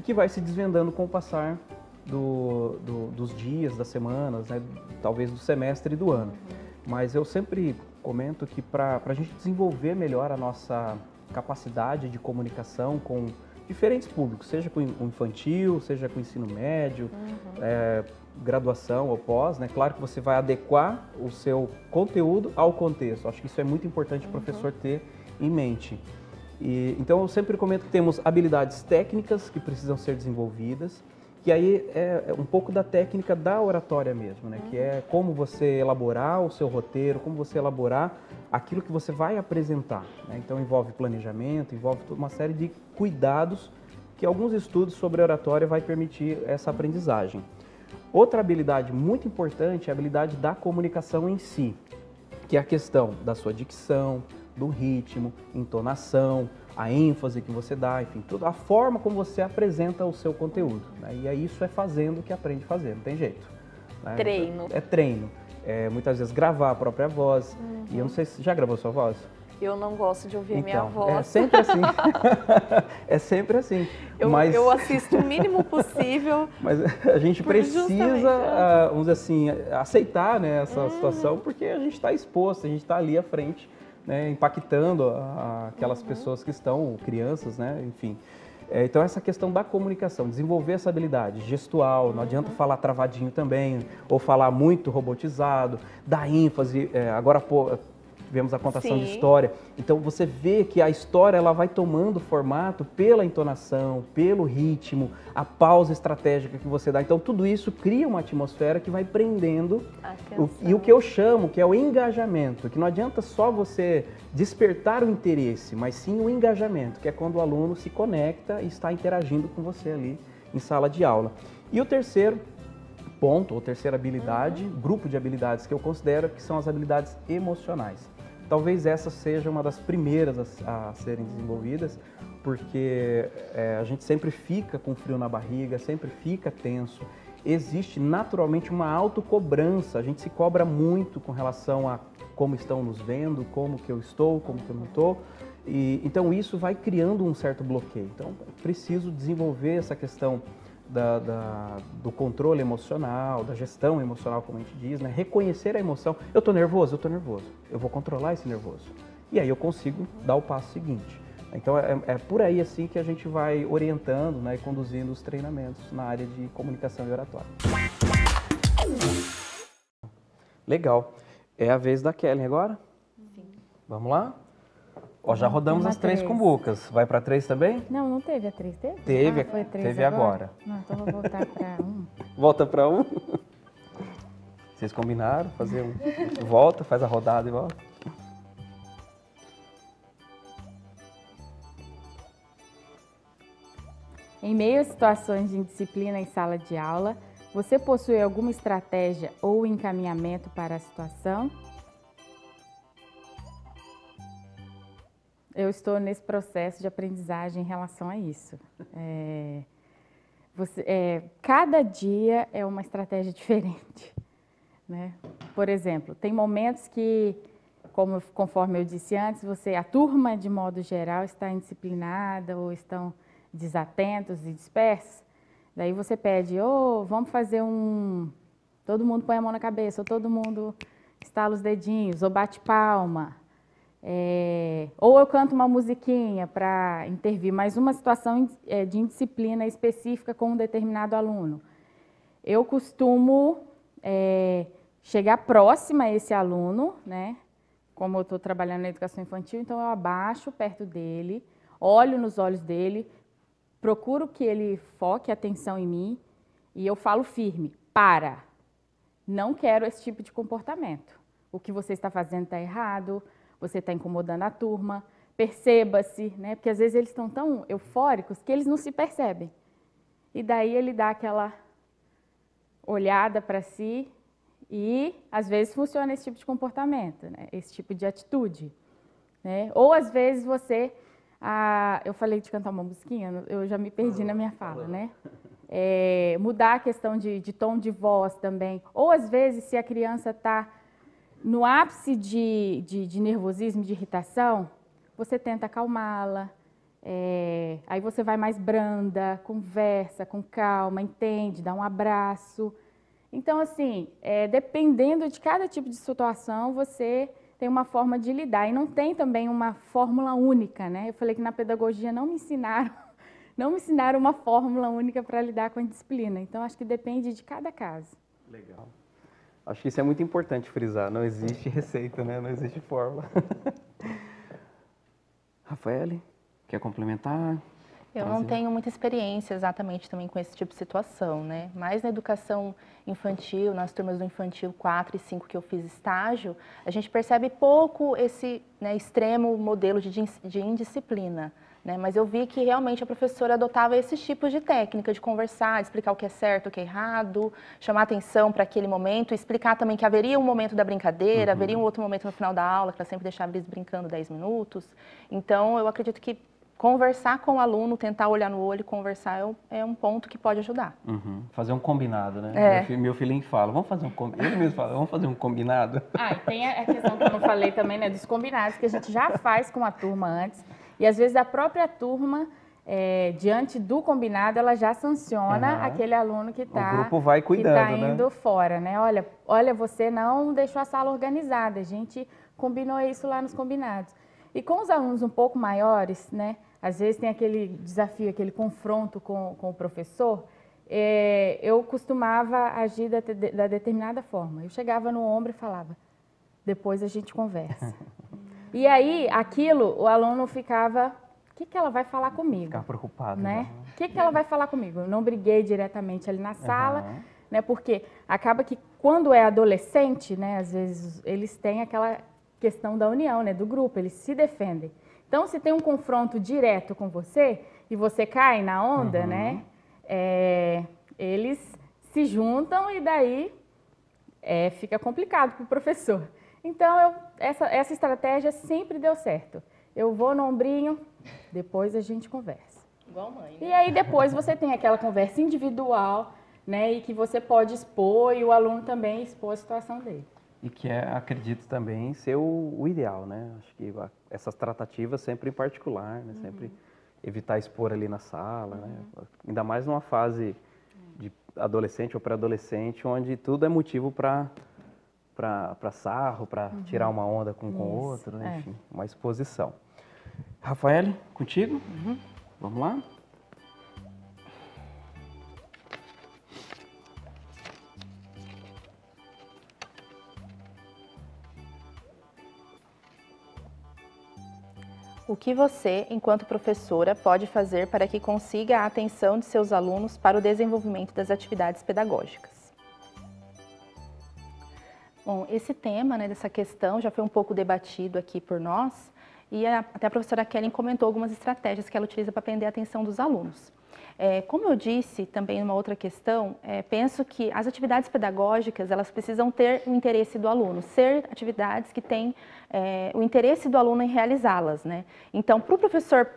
que vai se desvendando com o passar dos dias, das semanas, né? Talvez do semestre e do ano. Mas eu sempre comento que para a gente desenvolver melhor a nossa capacidade de comunicação com diferentes públicos, seja com o infantil, seja com o ensino médio, graduação ou pós, né? Claro que você vai adequar o seu conteúdo ao contexto. Acho que isso é muito importante o professor ter em mente. Então eu sempre comento que temos habilidades técnicas que precisam ser desenvolvidas, que aí é um pouco da técnica da oratória mesmo, né? Que é como você elaborar o seu roteiro, como você elaborar aquilo que você vai apresentar, né? Então envolve planejamento, envolve toda uma série de cuidados que alguns estudos sobre oratória vai permitir essa aprendizagem. Outra habilidade muito importante é a habilidade da comunicação em si, que é a questão da sua dicção, do ritmo, entonação, a ênfase que você dá, enfim, a forma como você apresenta o seu conteúdo, né? E aí isso é fazendo que aprende a fazer, não tem jeito, né? Treino. É treino. Muitas vezes gravar a própria voz. E eu não sei se já gravou sua voz? Eu não gosto de ouvir minha voz. É sempre assim. É sempre assim. Eu assisto o mínimo possível. Mas a gente precisa, vamos dizer assim, aceitar, né, essa situação, porque a gente está exposto, a gente está ali à frente, né, impactando aquelas pessoas que estão, crianças, né, enfim. Então essa questão da comunicação, desenvolver essa habilidade gestual, não adianta falar travadinho também, ou falar muito robotizado, dar ênfase. Agora, tivemos a contação de Sim. história. Então você vê que a história ela vai tomando formato pela entonação, pelo ritmo, a pausa estratégica que você dá. Então tudo isso cria uma atmosfera que vai prendendo e o que eu chamo que é o engajamento, que não adianta só você despertar o interesse, mas sim o engajamento, que é quando o aluno se conecta e está interagindo com você ali em sala de aula. E o terceiro ponto, ou terceira habilidade, grupo de habilidades que eu considero que são as habilidades emocionais. Talvez essa seja uma das primeiras a serem desenvolvidas, porque a gente sempre fica com frio na barriga, sempre fica tenso. Existe naturalmente uma autocobrança, a gente se cobra muito com relação a como estão nos vendo, como que eu estou, como que eu não estou. Então isso vai criando um certo bloqueio. Então preciso desenvolver essa questão do controle emocional, da gestão emocional, como a gente diz, né? Reconhecer a emoção. Eu estou nervoso? Eu estou nervoso. Eu vou controlar esse nervoso. E aí eu consigo dar o passo seguinte. Então é por aí assim que a gente vai orientando, né, e conduzindo os treinamentos na área de comunicação e oratória. Legal. É a vez da Kellen agora? Sim. Vamos lá? Ó, já rodamos as 3 cumbucas. Vai para 3 também? Não, não teve a 3, teve? Teve, foi 3 teve agora. Não, então vou voltar para 1. Volta para 1? Vocês combinaram fazer volta, faz a rodada e volta. Em meio a situações de indisciplina em sala de aula, você possui alguma estratégia ou encaminhamento para a situação? Eu estou nesse processo de aprendizagem em relação a isso. Cada dia é uma estratégia diferente, né? Por exemplo, tem momentos que, conforme eu disse antes, a turma, de modo geral, está indisciplinada ou estão desatentos e dispersos. Daí você pede, vamos fazer todo mundo põe a mão na cabeça, ou todo mundo estala os dedinhos, ou bate palma. Ou eu canto uma musiquinha para intervir, mas uma situação de indisciplina específica com um determinado aluno. Eu costumo chegar próxima a esse aluno, né? Como eu estou trabalhando na educação infantil, então eu abaixo perto dele, olho nos olhos dele, procuro que ele foque a atenção em mim e eu falo firme, não quero esse tipo de comportamento. O que você está fazendo está errado, você está incomodando a turma, perceba-se, né? Porque às vezes eles estão tão eufóricos que eles não se percebem. E daí ele dá aquela olhada para si e às vezes funciona esse tipo de comportamento, né? Esse tipo de atitude, né? Ou às vezes eu falei de cantar uma musiquinha, eu já me perdi na minha fala, né? Mudar a questão de tom de voz também. Ou às vezes se a criança está no ápice de nervosismo, de irritação, você tenta acalmá-la, aí você vai mais branda, conversa com calma, entende, dá um abraço. Então, assim, dependendo de cada tipo de situação, você tem uma forma de lidar. E não tem também uma fórmula única, né? Eu falei que na pedagogia não me ensinaram uma fórmula única para lidar com a disciplina. Então, acho que depende de cada caso. Legal. Acho que isso é muito importante frisar, não existe receita, né? Não existe fórmula. Rafaele, quer complementar? Eu não tenho muita experiência exatamente também com esse tipo de situação, né? Mas na educação infantil, nas turmas do infantil 4 e 5 que eu fiz estágio, a gente percebe pouco esse, né, extremo modelo de indisciplina. Né? Mas eu vi que realmente a professora adotava esses tipos de técnica, de conversar, de explicar o que é certo, o que é errado, chamar atenção para aquele momento, explicar também que haveria um momento da brincadeira, haveria um outro momento no final da aula, que ela sempre deixava eles brincando 10 minutos. Então, eu acredito que conversar com o aluno, tentar olhar no olho e conversar é um ponto que pode ajudar. Fazer um combinado, né? Meu filhinho fala, vamos fazer um combinado. Ele mesmo fala, vamos fazer um combinado. E tem a questão que eu não falei também, né, dos combinados, que a gente já faz com a turma antes. E às vezes a própria turma, diante do combinado, ela já sanciona aquele aluno que está indo fora, né? Olha, você não deixou a sala organizada, a gente combinou isso lá nos combinados. E com os alunos um pouco maiores, né? Às vezes tem aquele desafio, aquele confronto com o professor, eu costumava agir da determinada forma. Eu chegava no ombro e falava, depois a gente conversa. E aí, aquilo, o aluno ficava, o que ela vai falar comigo? Ficar preocupado. Né? O que ela vai falar comigo? Eu não briguei diretamente ali na sala, né? Porque acaba que quando é adolescente, né? Às vezes eles têm aquela questão da união, né? Do grupo, eles se defendem. Então, se tem um confronto direto com você e você cai na onda, né? Eles se juntam e daí fica complicado para o professor. Então, essa estratégia sempre deu certo. Eu vou no ombrinho, depois a gente conversa. Igual mãe, né? E aí depois você tem aquela conversa individual, né? E que você pode expor e o aluno também expor a situação dele. E que acredito também ser o ideal, né? Acho que essas tratativas sempre em particular, né? Sempre evitar expor ali na sala, né? Ainda mais numa fase de adolescente ou pré-adolescente, onde tudo é motivo para sarro, para tirar uma onda com o outro, né? Enfim, uma exposição. Rafael, contigo? Vamos lá? O que você, enquanto professora, pode fazer para que consiga a atenção de seus alunos para o desenvolvimento das atividades pedagógicas? Bom, esse tema, né, dessa questão já foi um pouco debatido aqui por nós e até a professora Kellen comentou algumas estratégias que ela utiliza para prender a atenção dos alunos. Como eu disse também numa outra questão, penso que as atividades pedagógicas elas precisam ter o interesse do aluno, ser atividades que têm o interesse do aluno em realizá-las, né? Então, para o professor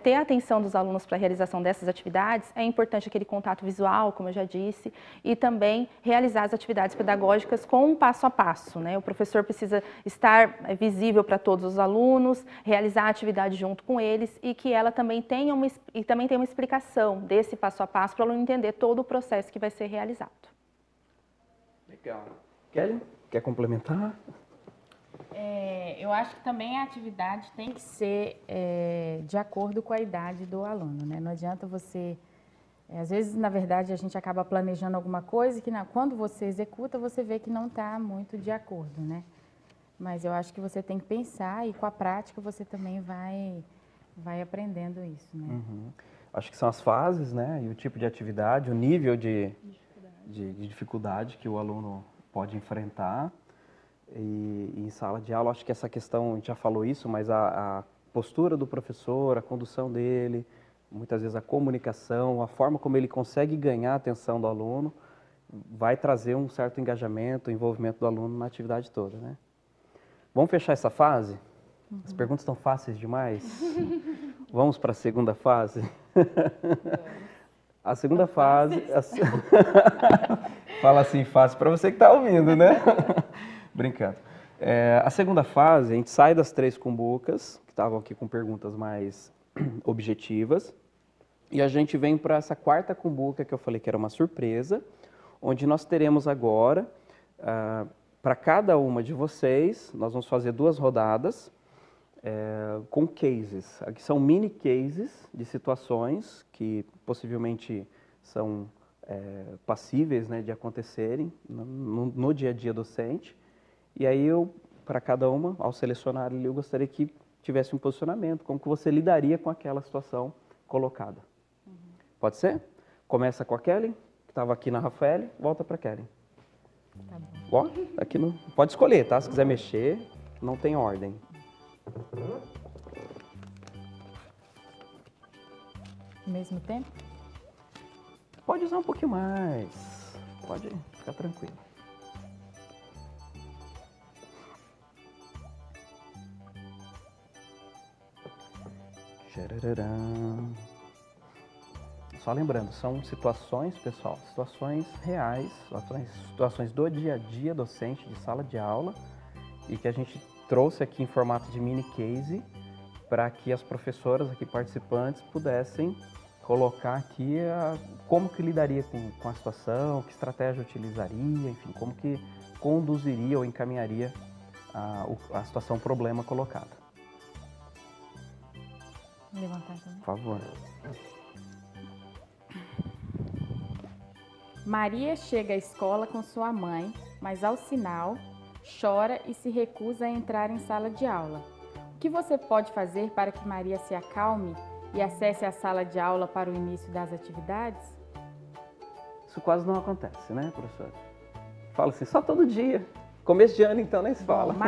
ter a atenção dos alunos para a realização dessas atividades, é importante aquele contato visual, como eu já disse, e também realizar as atividades pedagógicas com um passo a passo, né? O professor precisa estar visível para todos os alunos, realizar a atividade junto com eles e que ela também tenha uma explicação desse passo a passo para o aluno entender todo o processo que vai ser realizado. Legal. Kelly, quer complementar? Eu acho que também a atividade tem que ser de acordo com a idade do aluno, né? Não adianta você... às vezes, na verdade, a gente acaba planejando alguma coisa que quando você executa, você vê que não está muito de acordo, né? Mas eu acho que você tem que pensar e com a prática você também vai aprendendo isso, né? Acho que são as fases, né? E o tipo de atividade, o nível de dificuldade que o aluno pode enfrentar. E em sala de aula, acho que essa questão, a gente já falou isso, mas a postura do professor, a condução dele, muitas vezes a comunicação, a forma como ele consegue ganhar a atenção do aluno, vai trazer um certo engajamento, envolvimento do aluno na atividade toda, né? Vamos fechar essa fase? As perguntas estão fáceis demais? Vamos para a segunda fase? A segunda fase... Fala assim fácil para você que está ouvindo, né? Brincando. A segunda fase, a gente sai das 3 cumbucas, que estavam aqui com perguntas mais objetivas, e a gente vem para essa 4ª cumbuca, que eu falei que era uma surpresa, onde nós teremos agora, para cada uma de vocês, nós vamos fazer 2 rodadas com cases. Aqui são mini cases de situações que possivelmente são passíveis, né, de acontecerem no dia a dia docente. E aí para cada uma, ao selecionar ali, eu gostaria que tivesse um posicionamento, como que você lidaria com aquela situação colocada. Pode ser? Começa com a Kelly, que estava aqui na Rafael, volta para a Kelly. Tá bom. Ó, aqui no... Pode escolher, tá? Se quiser mexer, não tem ordem. Ao mesmo tempo? Pode usar um pouquinho mais. Pode ficar tranquilo. Só lembrando, são situações, pessoal, situações reais, situações do dia a dia docente de sala de aula e que a gente trouxe aqui em formato de mini case para que as professoras aqui participantes pudessem colocar aqui como que lidaria com a situação, que estratégia utilizaria, enfim, como que conduziria ou encaminharia a situação problema colocada. Levantar também. Por favor. Maria chega à escola com sua mãe, mas ao sinal chora e se recusa a entrar em sala de aula. que você pode fazer para que Maria se acalme e acesse a sala de aula para o início das atividades? Isso quase não acontece, né, professora? Fala assim, só todo dia. Começo de ano, então, nem se fala. Bom,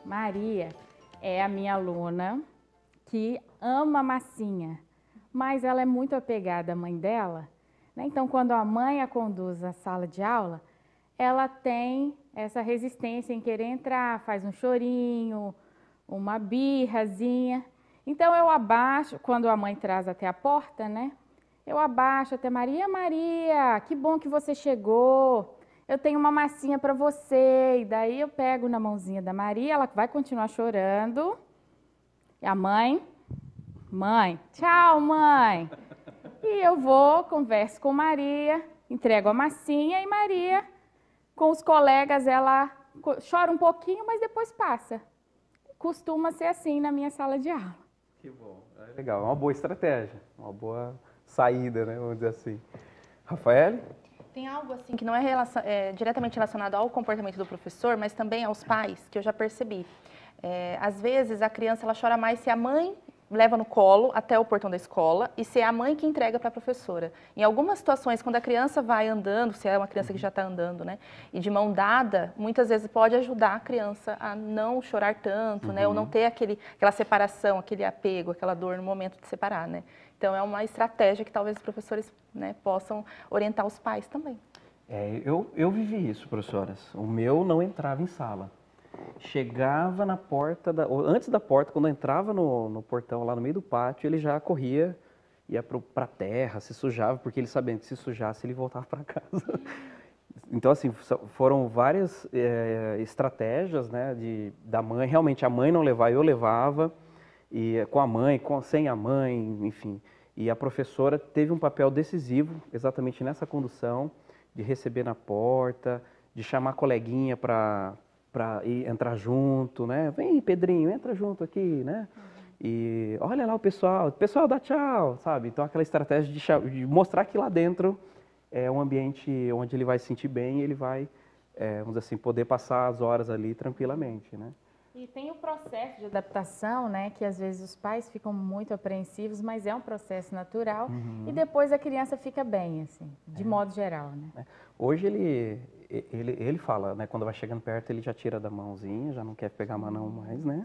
Maria é a minha aluna que ama massinha, mas ela é muito apegada à mãe dela, né? Então, quando a mãe a conduz à sala de aula, ela tem essa resistência em querer entrar, faz um chorinho, uma birrazinha. Então, eu abaixo, quando a mãe traz até a porta, né? Eu abaixo até Maria, Maria, que bom que você chegou. Eu tenho uma massinha para você. E daí eu pego na mãozinha da Maria, ela vai continuar chorando. E a mãe, tchau, mãe. E eu vou, converso com Maria, entrego a massinha e Maria, com os colegas, ela chora um pouquinho, mas depois passa. Costuma ser assim na minha sala de aula. Que bom, é legal, é uma boa estratégia, uma boa saída, né, vamos dizer assim. Rafael? Tem algo assim que não é, diretamente relacionado ao comportamento do professor, mas também aos pais, que eu já percebi. Às vezes a criança ela chora mais se a mãe leva no colo até o portão da escola e se é a mãe que entrega para a professora. Em algumas situações, quando a criança vai andando, se é uma criança que já está andando, né, e de mão dada, muitas vezes pode ajudar a criança a não chorar tanto, né, ou não ter aquela separação, aquele apego, aquela dor no momento de separar, né. Então, é uma estratégia que talvez os professores, né, possam orientar os pais também. Eu vivi isso, professoras. O meu não entrava em sala. Chegava na porta, antes da porta, quando eu entrava no portão, lá no meio do pátio, ele já corria, ia para a terra, se sujava, porque ele sabia que se sujasse, ele voltava para casa. Então, assim, foram várias estratégias, né, da mãe. Realmente, a mãe não levar, eu levava. E com a mãe, sem a mãe, enfim. E a professora teve um papel decisivo, exatamente nessa condução, de receber na porta, de chamar a coleguinha para entrar junto, né? Vem, Pedrinho, entra junto aqui, né? E olha lá o pessoal dá tchau, sabe? Então, aquela estratégia de mostrar que lá dentro é um ambiente onde ele vai se sentir bem e ele vai, vamos dizer assim, poder passar as horas ali tranquilamente, né? E tem o processo de adaptação, né, que às vezes os pais ficam muito apreensivos, mas é um processo natural e depois a criança fica bem, assim, de modo geral, né? Hoje ele fala, né, quando vai chegando perto ele já tira da mãozinha, já não quer pegar a mão mais, né?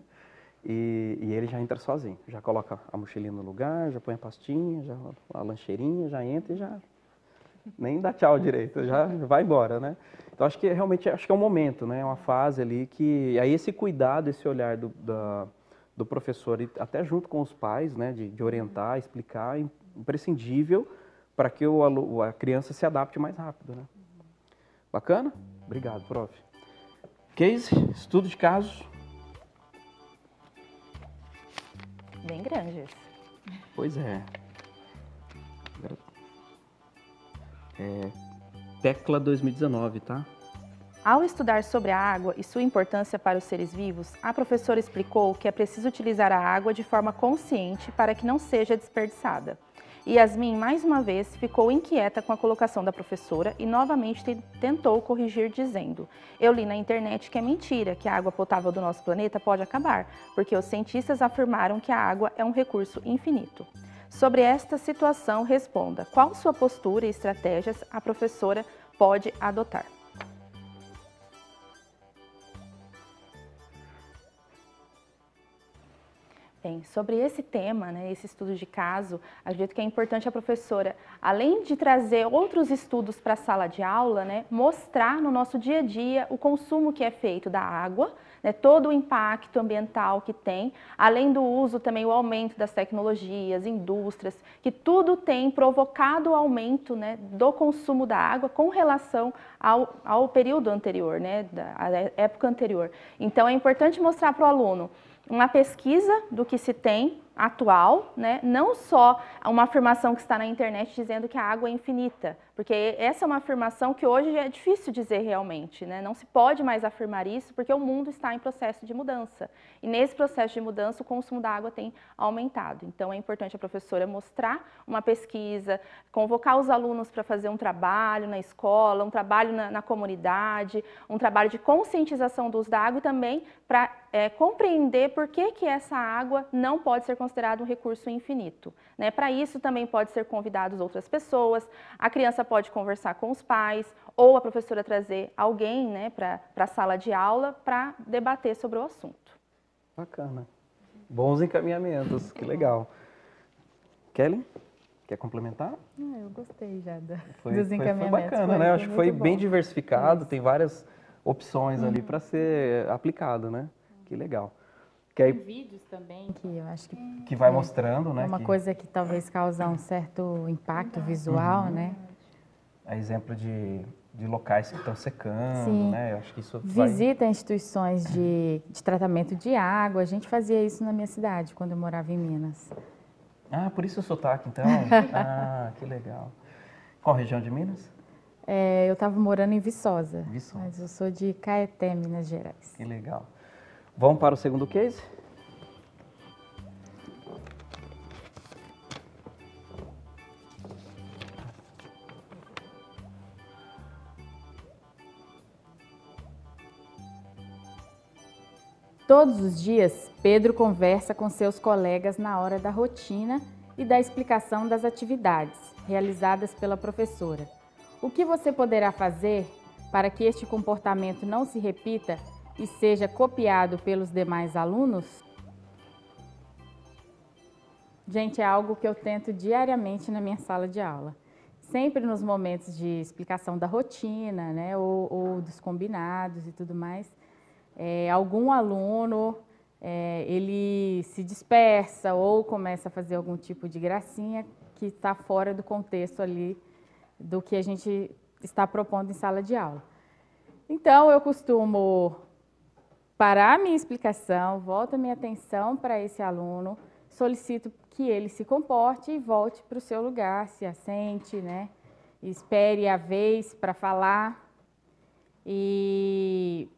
E ele já entra sozinho, já coloca a mochilinha no lugar, já põe a pastinha, já a lancheirinha, já entra e já nem dá tchau direito, já vai embora, né? Então, acho que realmente é um momento, né? É uma fase ali que... Aí esse cuidado, esse olhar do professor, e até junto com os pais, né? De orientar, explicar, é imprescindível para que a criança se adapte mais rápido, né? Bacana? Obrigado, prof. Case, estudo de casos. Bem grande esse. Pois é. Tecla 2019, tá? Ao estudar sobre a água e sua importância para os seres vivos, a professora explicou que é preciso utilizar a água de forma consciente para que não seja desperdiçada. Yasmin, mais uma vez, ficou inquieta com a colocação da professora e novamente tentou corrigir dizendo: eu li na internet que é mentira, que a água potável do nosso planeta pode acabar, porque os cientistas afirmaram que a água é um recurso infinito. Sobre esta situação, responda: qual sua postura e estratégias a professora pode adotar? Bem, sobre esse tema, né, esse estudo de caso, acredito que é importante a professora, além de trazer outros estudos para a sala de aula, né, mostrar no nosso dia a dia o consumo que é feito da água, né, todo o impacto ambiental que tem, além do uso também, o aumento das tecnologias, indústrias, que tudo tem provocado o aumento, né, do consumo da água com relação ao período anterior, né, à época anterior. Então, é importante mostrar para o aluno uma pesquisa do que se tem atual, né? Não só uma afirmação que está na internet dizendo que a água é infinita, porque essa é uma afirmação que hoje é difícil dizer realmente, né? Não se pode mais afirmar isso porque o mundo está em processo de mudança. E nesse processo de mudança o consumo da água tem aumentado. Então é importante a professora mostrar uma pesquisa, convocar os alunos para fazer um trabalho na escola, um trabalho na comunidade, um trabalho de conscientização do uso da água e também para compreender por que essa água não pode ser considerada um recurso infinito, né? Para isso também pode ser convidados outras pessoas, a criança pode conversar com os pais ou a professora trazer alguém, né, para a sala de aula para debater sobre o assunto. Bacana. Bons encaminhamentos, que legal. Kelly, quer complementar? Eu gostei já dos Foi encaminhamentos. bacana, né? Acho que foi bem bom. diversificado, tem várias opções ali para ser aplicado, né? Que legal. Tem vídeos também que eu acho que vai mostrando, né? É uma coisa que talvez causa um certo impacto visual, né? É exemplo de locais que estão secando, Sim. né? Eu acho que isso Visita instituições de tratamento de água. A gente fazia isso na minha cidade, quando eu morava em Minas. Ah, por isso o sotaque, então? Ah, que legal. Qual região de Minas? Eu estava morando em Viçosa, Viçosa. mas eu sou de Caeté, Minas Gerais. Que legal. Vamos para o segundo case? Todos os dias, Pedro conversa com seus colegas na hora da rotina e da explicação das atividades realizadas pela professora. O que você poderá fazer para que este comportamento não se repita e seja copiado pelos demais alunos? Gente, é algo que eu tento diariamente na minha sala de aula. Sempre nos momentos de explicação da rotina, né, ou dos combinados e tudo mais, algum aluno, ele se dispersa ou começa a fazer algum tipo de gracinha que está fora do contexto ali do que a gente está propondo em sala de aula. Então, eu costumo parar a minha explicação, volto a minha atenção para esse aluno, solicito que ele se comporte e volte para o seu lugar, se assente, né? Espere a vez para falar. E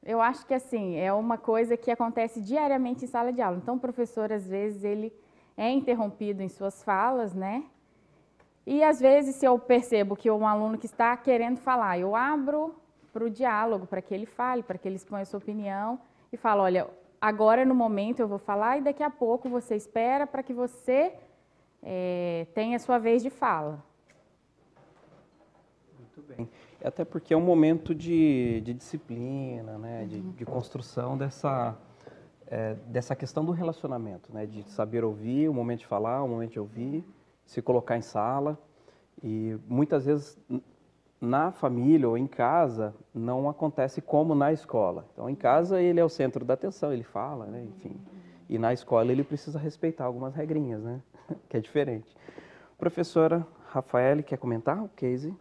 eu acho que assim, é uma coisa que acontece diariamente em sala de aula. Então, o professor, às vezes, ele é interrompido em suas falas, né? E, às vezes, se eu percebo que um aluno que está querendo falar, eu abro para o diálogo, para que ele fale, para que ele exponha a sua opinião e falo, olha, agora no momento eu vou falar e daqui a pouco você espera para que você tenha a sua vez de fala. Muito bem. Até porque é um momento de disciplina, né? De construção dessa questão do relacionamento, né? De saber ouvir, o momento de falar, o momento de ouvir, se colocar em sala. E muitas vezes na família ou em casa não acontece como na escola. Então, em casa ele é o centro da atenção, ele fala, né? Enfim. E na escola ele precisa respeitar algumas regrinhas, né? Que é diferente. Professora Rafaele, quer comentar o case?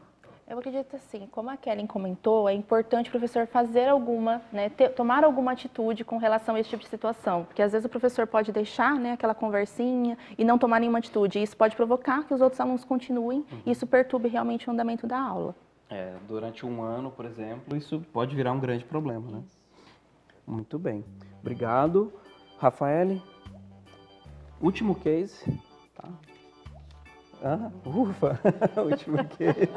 Eu acredito assim, como a Kelly comentou, é importante o professor fazer alguma, né, tomar alguma atitude com relação a esse tipo de situação, porque às vezes o professor pode deixar, né, aquela conversinha e não tomar nenhuma atitude, e isso pode provocar que os outros alunos continuem e isso perturbe realmente o andamento da aula. Durante um ano, por exemplo, isso pode virar um grande problema, né? Muito bem. Obrigado. Rafaele, último case. Tá? Ufa, último case.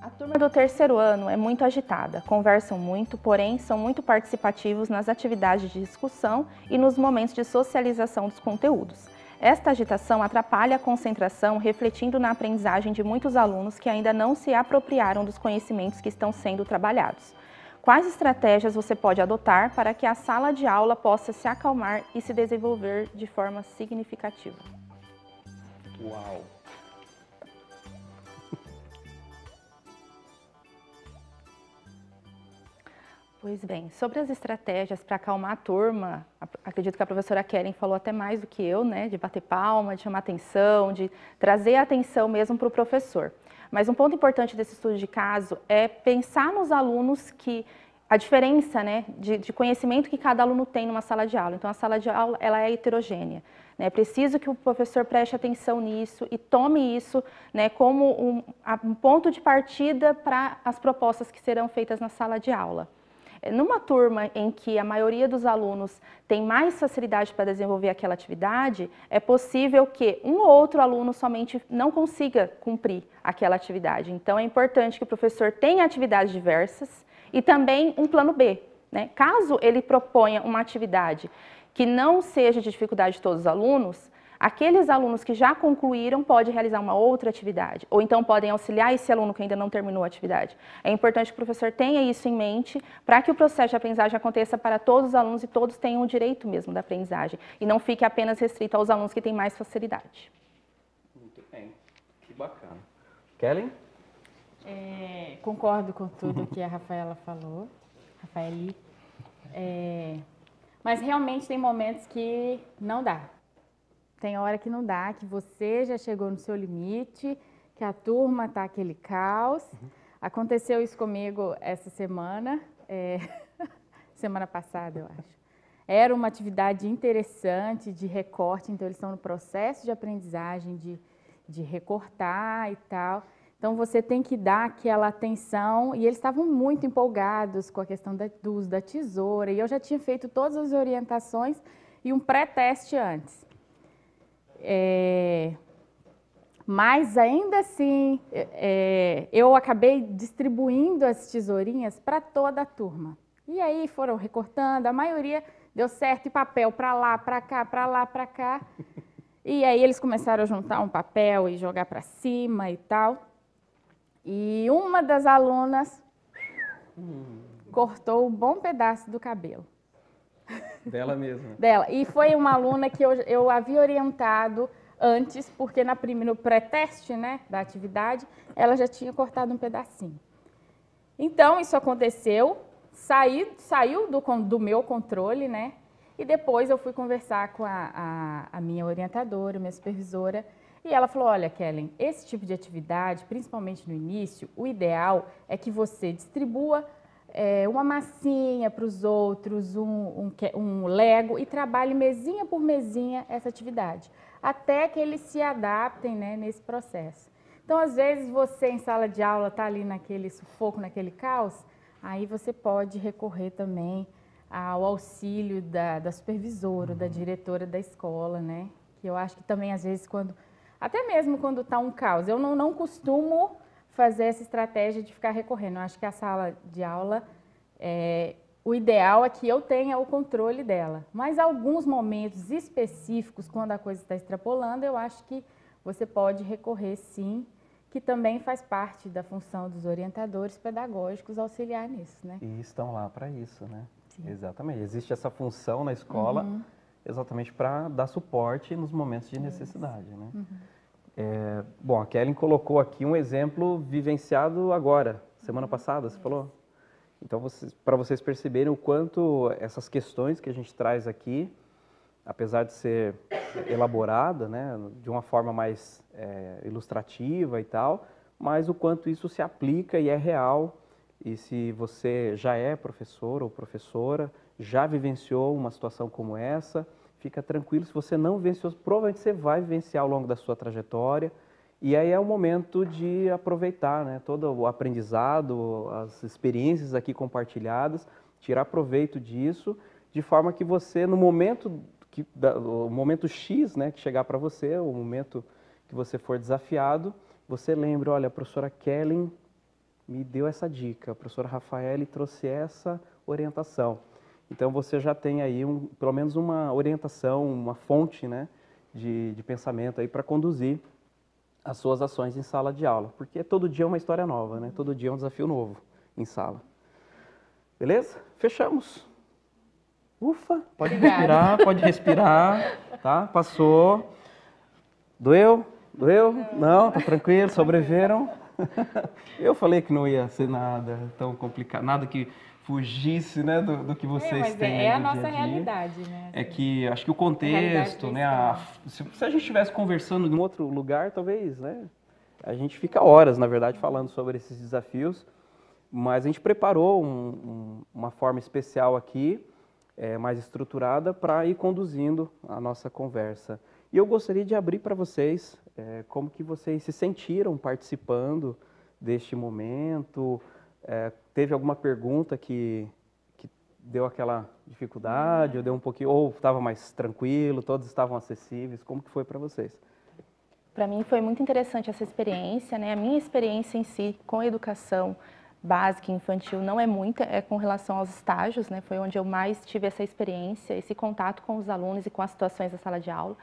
A turma do terceiro ano é muito agitada, conversam muito, porém são muito participativos nas atividades de discussão e nos momentos de socialização dos conteúdos. Esta agitação atrapalha a concentração, refletindo na aprendizagem de muitos alunos que ainda não se apropriaram dos conhecimentos que estão sendo trabalhados. Quais estratégias você pode adotar para que a sala de aula possa se acalmar e se desenvolver de forma significativa? Uau! Pois bem, sobre as estratégias para acalmar a turma, acredito que a professora Keren falou até mais do que eu, né? De bater palma, de chamar atenção, de trazer a atenção mesmo para o professor. Mas um ponto importante desse estudo de caso é pensar nos alunos que a diferença, né, de conhecimento que cada aluno tem numa sala de aula. Então, a sala de aula ela é heterogênea. É preciso que o professor preste atenção nisso e tome isso, né, como um ponto de partida para as propostas que serão feitas na sala de aula. Numa turma em que a maioria dos alunos tem mais facilidade para desenvolver aquela atividade, é possível que um ou outro aluno somente não consiga cumprir aquela atividade. Então, é importante que o professor tenha atividades diversas e também um plano B, né? Caso ele proponha uma atividade que não seja de dificuldade de todos os alunos, aqueles alunos que já concluíram podem realizar uma outra atividade, ou então podem auxiliar esse aluno que ainda não terminou a atividade. É importante que o professor tenha isso em mente para que o processo de aprendizagem aconteça para todos os alunos e todos tenham o direito mesmo da aprendizagem e não fique apenas restrito aos alunos que têm mais facilidade. Muito bem, que bacana. Kellen? Concordo com tudo que a Rafaela falou, Rafaeli. Mas realmente tem momentos que não dá. Tem hora que não dá, que você já chegou no seu limite, que a turma está aquele caos. Aconteceu isso comigo essa semana, semana passada, eu acho. Era uma atividade interessante de recorte, então eles estão no processo de aprendizagem, de recortar e tal. Então você tem que dar aquela atenção, e eles estavam muito empolgados com a questão do uso da tesoura, e eu já tinha feito todas as orientações e um pré-teste antes. Mas ainda assim, eu acabei distribuindo as tesourinhas para toda a turma. E aí foram recortando, a maioria deu certo, e papel para lá, para cá, para lá, para cá. E aí eles começaram a juntar um papel e jogar para cima e tal. E uma das alunas cortou um bom pedaço do cabelo. Dela mesma? Dela. E foi uma aluna que eu havia orientado antes, porque no pré-teste, né, da atividade, ela já tinha cortado um pedacinho. Então, isso aconteceu, saiu do meu controle, né? E depois eu fui conversar com a minha orientadora, minha supervisora, e ela falou, olha, Kellen, esse tipo de atividade, principalmente no início, o ideal é que você distribua uma massinha para os outros, um Lego, e trabalhe mesinha por mesinha essa atividade, até que eles se adaptem, né, nesse processo. Então, às vezes, você em sala de aula está ali naquele sufoco, naquele caos, aí você pode recorrer também ao auxílio da supervisora, da diretora da escola, né? Que eu acho que também, às vezes, até mesmo quando está um caos, eu não costumo fazer essa estratégia de ficar recorrendo. Eu acho que a sala de aula, o ideal é que eu tenha o controle dela. Mas alguns momentos específicos, quando a coisa está extrapolando, eu acho que você pode recorrer sim, que também faz parte da função dos orientadores pedagógicos auxiliar nisso, né? E estão lá para isso, né? Sim. Exatamente. Existe essa função na escola exatamente para dar suporte nos momentos de necessidade, né? Bom, a Kellen colocou aqui um exemplo vivenciado agora, semana passada, você falou? Então, para vocês perceberem o quanto essas questões que a gente traz aqui, apesar de ser elaborada, né, de uma forma mais ilustrativa e tal, mas o quanto isso se aplica e é real. E se você já é professor ou professora, já vivenciou uma situação como essa, fica tranquilo. Se você não vivenciou, provavelmente você vai vivenciar ao longo da sua trajetória. E aí é o momento de aproveitar, né, todo o aprendizado, as experiências aqui compartilhadas, tirar proveito disso, de forma que você, no momento, o momento X, né, que chegar para você, o momento que você for desafiado, você lembre, olha, a professora Kellen me deu essa dica, a professora Rafaele trouxe essa orientação. Então, você já tem aí pelo menos uma orientação, uma fonte, né, de pensamento aí para conduzir as suas ações em sala de aula. Porque todo dia é uma história nova, né? Todo dia é um desafio novo em sala. Beleza? Fechamos. Ufa, pode respirar, tá? Passou. Doeu? Doeu? Não, tá tranquilo, sobreviveram. Eu falei que não ia ser nada tão complicado, nada que fugisse, né, do que vocês têm. É a nossa realidade, né? É que acho que o contexto, né, se a gente estivesse conversando em outro lugar, talvez, né, a gente fica horas, na verdade, falando sobre esses desafios, mas a gente preparou uma forma especial aqui, mais estruturada, para ir conduzindo a nossa conversa. E eu gostaria de abrir para vocês como que vocês se sentiram participando deste momento. Teve alguma pergunta que deu aquela dificuldade, ou deu um pouquinho, ou estava mais tranquilo, todos estavam acessíveis? Como que foi para vocês? Para mim foi muito interessante essa experiência, né? A minha experiência em si com a educação básica e infantil não é muita, é com relação aos estágios, né? Foi onde eu mais tive essa experiência, esse contato com os alunos e com as situações da sala de aula.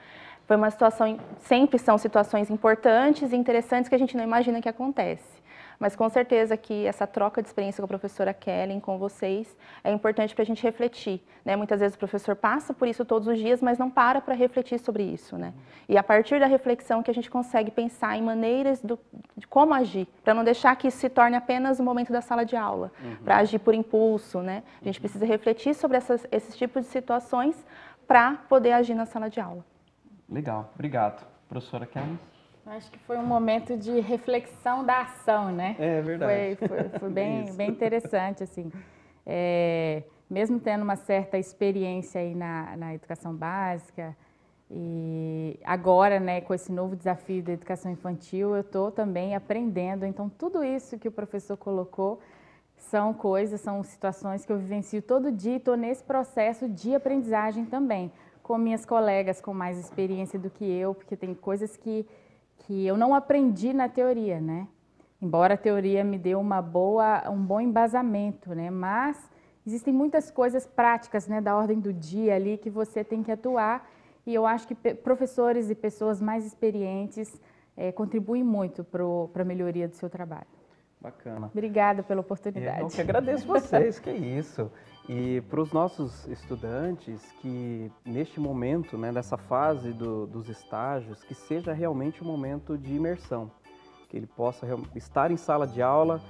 Foi uma situação, sempre são situações importantes e interessantes que a gente não imagina que acontece. Mas com certeza que essa troca de experiência com a professora Kellen, com vocês, é importante para a gente refletir, né? Muitas vezes o professor passa por isso todos os dias, mas não para refletir sobre isso, né? E a partir da reflexão que a gente consegue pensar em maneiras de como agir, para não deixar que isso se torne apenas o momento da sala de aula, para agir por impulso, né? A gente precisa refletir sobre esses tipos de situações para poder agir na sala de aula. Legal, obrigado. Professora Kellen? Acho que foi um momento de reflexão da ação, né? É verdade. Foi bem interessante, assim. Mesmo tendo uma certa experiência aí na educação básica, e agora, né, com esse novo desafio da educação infantil, eu estou também aprendendo. Então, tudo isso que o professor colocou são situações que eu vivencio todo dia e estou nesse processo de aprendizagem também, com minhas colegas com mais experiência do que eu, porque tem coisas que eu não aprendi na teoria, né? Embora a teoria me dê um bom embasamento, né? Mas existem muitas coisas práticas, né, da ordem do dia ali que você tem que atuar, e eu acho que professores e pessoas mais experientes contribuem muito para a melhoria do seu trabalho. Bacana. Obrigada pela oportunidade. Eu que agradeço vocês, que é isso. E para os nossos estudantes que neste momento, né, nessa fase dos estágios, que seja realmente um momento de imersão, que ele possa estar em sala de aula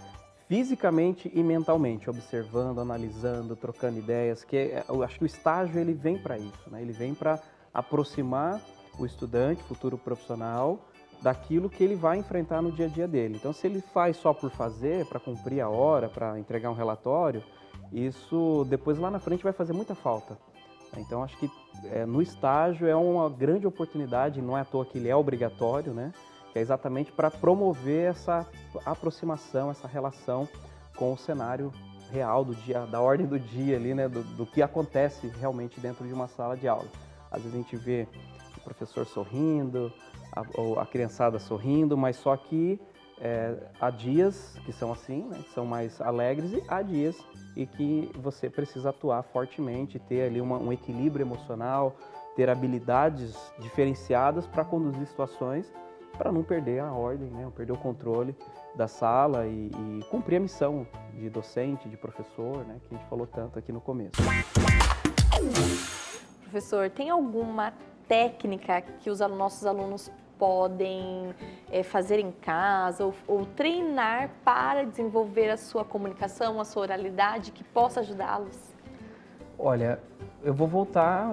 fisicamente e mentalmente, observando, analisando, trocando ideias, eu acho que o estágio ele vem para isso, né? Ele vem para aproximar o estudante, futuro profissional, daquilo que ele vai enfrentar no dia a dia dele. Então, se ele faz só por fazer, para cumprir a hora, para entregar um relatório, isso depois lá na frente vai fazer muita falta. Então, acho que no estágio é uma grande oportunidade, não é à toa que ele é obrigatório, né? Que é exatamente para promover essa aproximação, essa relação com o cenário real do dia, da ordem do dia ali, né? Do que acontece realmente dentro de uma sala de aula. Às vezes a gente vê o professor sorrindo, a criançada sorrindo, mas só que há dias que são assim, né, que são mais alegres, e há dias em que você precisa atuar fortemente, ter ali um equilíbrio emocional, ter habilidades diferenciadas para conduzir situações, para não perder a ordem, né, não perder o controle da sala e cumprir a missão de docente, de professor, né, que a gente falou tanto aqui no começo. Professor, tem alguma técnica que os nossos alunos podem fazer em casa ou treinar para desenvolver a sua comunicação, a sua oralidade, que possa ajudá-los? Olha, eu vou voltar,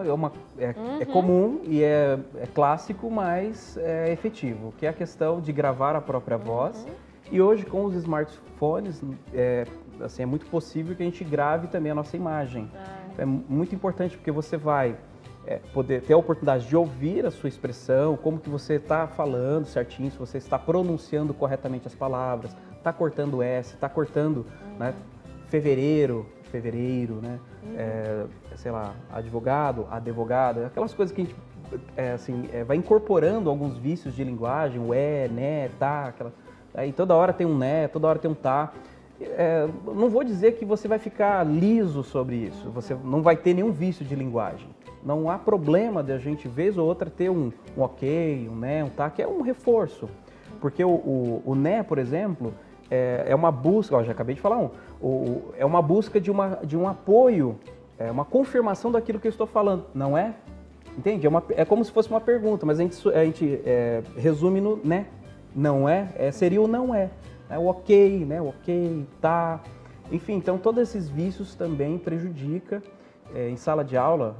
é comum e é clássico, mas é efetivo, que é a questão de gravar a própria voz. E hoje, com os smartphones, assim, é muito possível que a gente grave também a nossa imagem. É muito importante porque você vai poder ter a oportunidade de ouvir a sua expressão, como que você está falando certinho, se você está pronunciando corretamente as palavras, está cortando S, está cortando, né, fevereiro, né, sei lá, advogado, advogada, aquelas coisas que a gente vai incorporando alguns vícios de linguagem, o né, tá, aí toda hora tem um né, toda hora tem um tá. Não vou dizer que você vai ficar liso sobre isso, você não vai ter nenhum vício de linguagem. Não há problema de a gente, vez ou outra, ter um ok, um né, um tá, que é um reforço. Porque o né, por exemplo, é uma busca, já acabei de falar é uma busca de um apoio, uma confirmação daquilo que eu estou falando, não é? Entende? É como se fosse uma pergunta, mas a gente resume no né, não é, seria o não é. O ok, né, o ok, tá. Enfim, então todos esses vícios também prejudicam. Em sala de aula,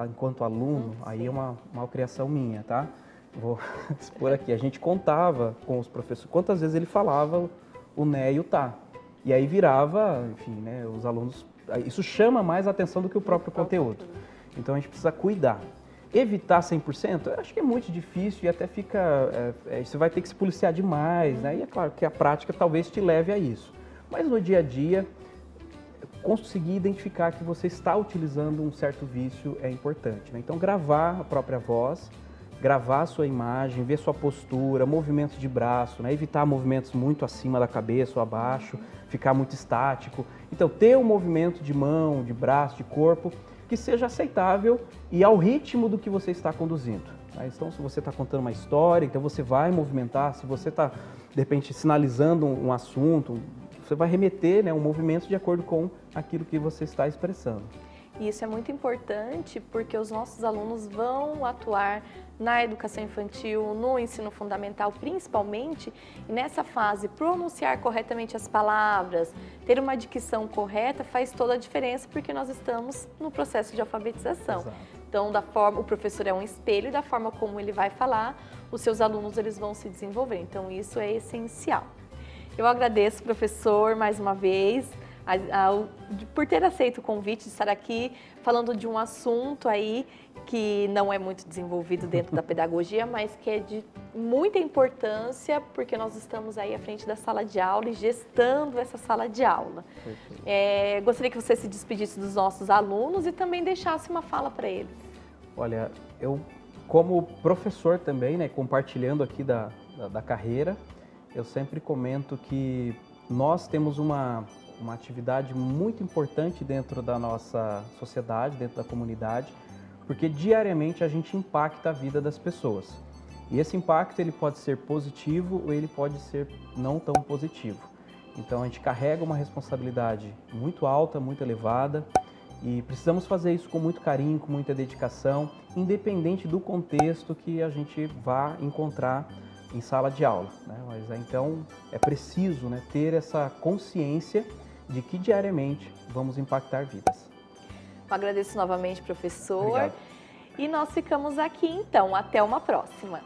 enquanto aluno, aí é uma malcriação minha, tá? Vou expor aqui. A gente contava com os professores quantas vezes ele falava o né e o tá. E aí virava, enfim, né, os alunos... Isso chama mais a atenção do que o próprio conteúdo. Então a gente precisa cuidar. Evitar 100%, eu acho que é muito difícil e até fica... você vai ter que se policiar demais, né? E é claro que a prática talvez te leve a isso. Mas no dia a dia, conseguir identificar que você está utilizando um certo vício é importante, né? Então gravar a própria voz, gravar a sua imagem, ver sua postura, movimentos de braço, né? Evitar movimentos muito acima da cabeça ou abaixo, ficar muito estático. Então ter um movimento de mão, de braço, de corpo que seja aceitável e ao ritmo do que você está conduzindo. Então, se você está contando uma história, então você vai movimentar. Se você está, de repente, sinalizando um assunto, você vai remeter, né, um movimento de acordo com aquilo que você está expressando. E isso é muito importante porque os nossos alunos vão atuar na educação infantil, no ensino fundamental, principalmente, e nessa fase, pronunciar corretamente as palavras, ter uma dicção correta faz toda a diferença porque nós estamos no processo de alfabetização. Exato. Então, o professor é um espelho e da forma como ele vai falar, os seus alunos eles vão se desenvolver. Então, isso é essencial. Eu agradeço, professor, mais uma vez, por ter aceito o convite de estar aqui falando de um assunto aí que não é muito desenvolvido dentro da pedagogia, mas que é de muita importância porque nós estamos aí à frente da sala de aula e gestando essa sala de aula. Gostaria que você se despedisse dos nossos alunos e também deixasse uma fala para eles. Olha, eu como professor também, né, compartilhando aqui da carreira, eu sempre comento que nós temos uma atividade muito importante dentro da nossa sociedade, dentro da comunidade, porque diariamente a gente impacta a vida das pessoas. E esse impacto ele pode ser positivo ou ele pode ser não tão positivo. Então a gente carrega uma responsabilidade muito alta, muito elevada e precisamos fazer isso com muito carinho, com muita dedicação, independente do contexto que a gente vá encontrar em sala de aula, né? Mas então é preciso, né, ter essa consciência de que diariamente vamos impactar vidas. Eu agradeço novamente, professor. Obrigado. E nós ficamos aqui então. Até uma próxima.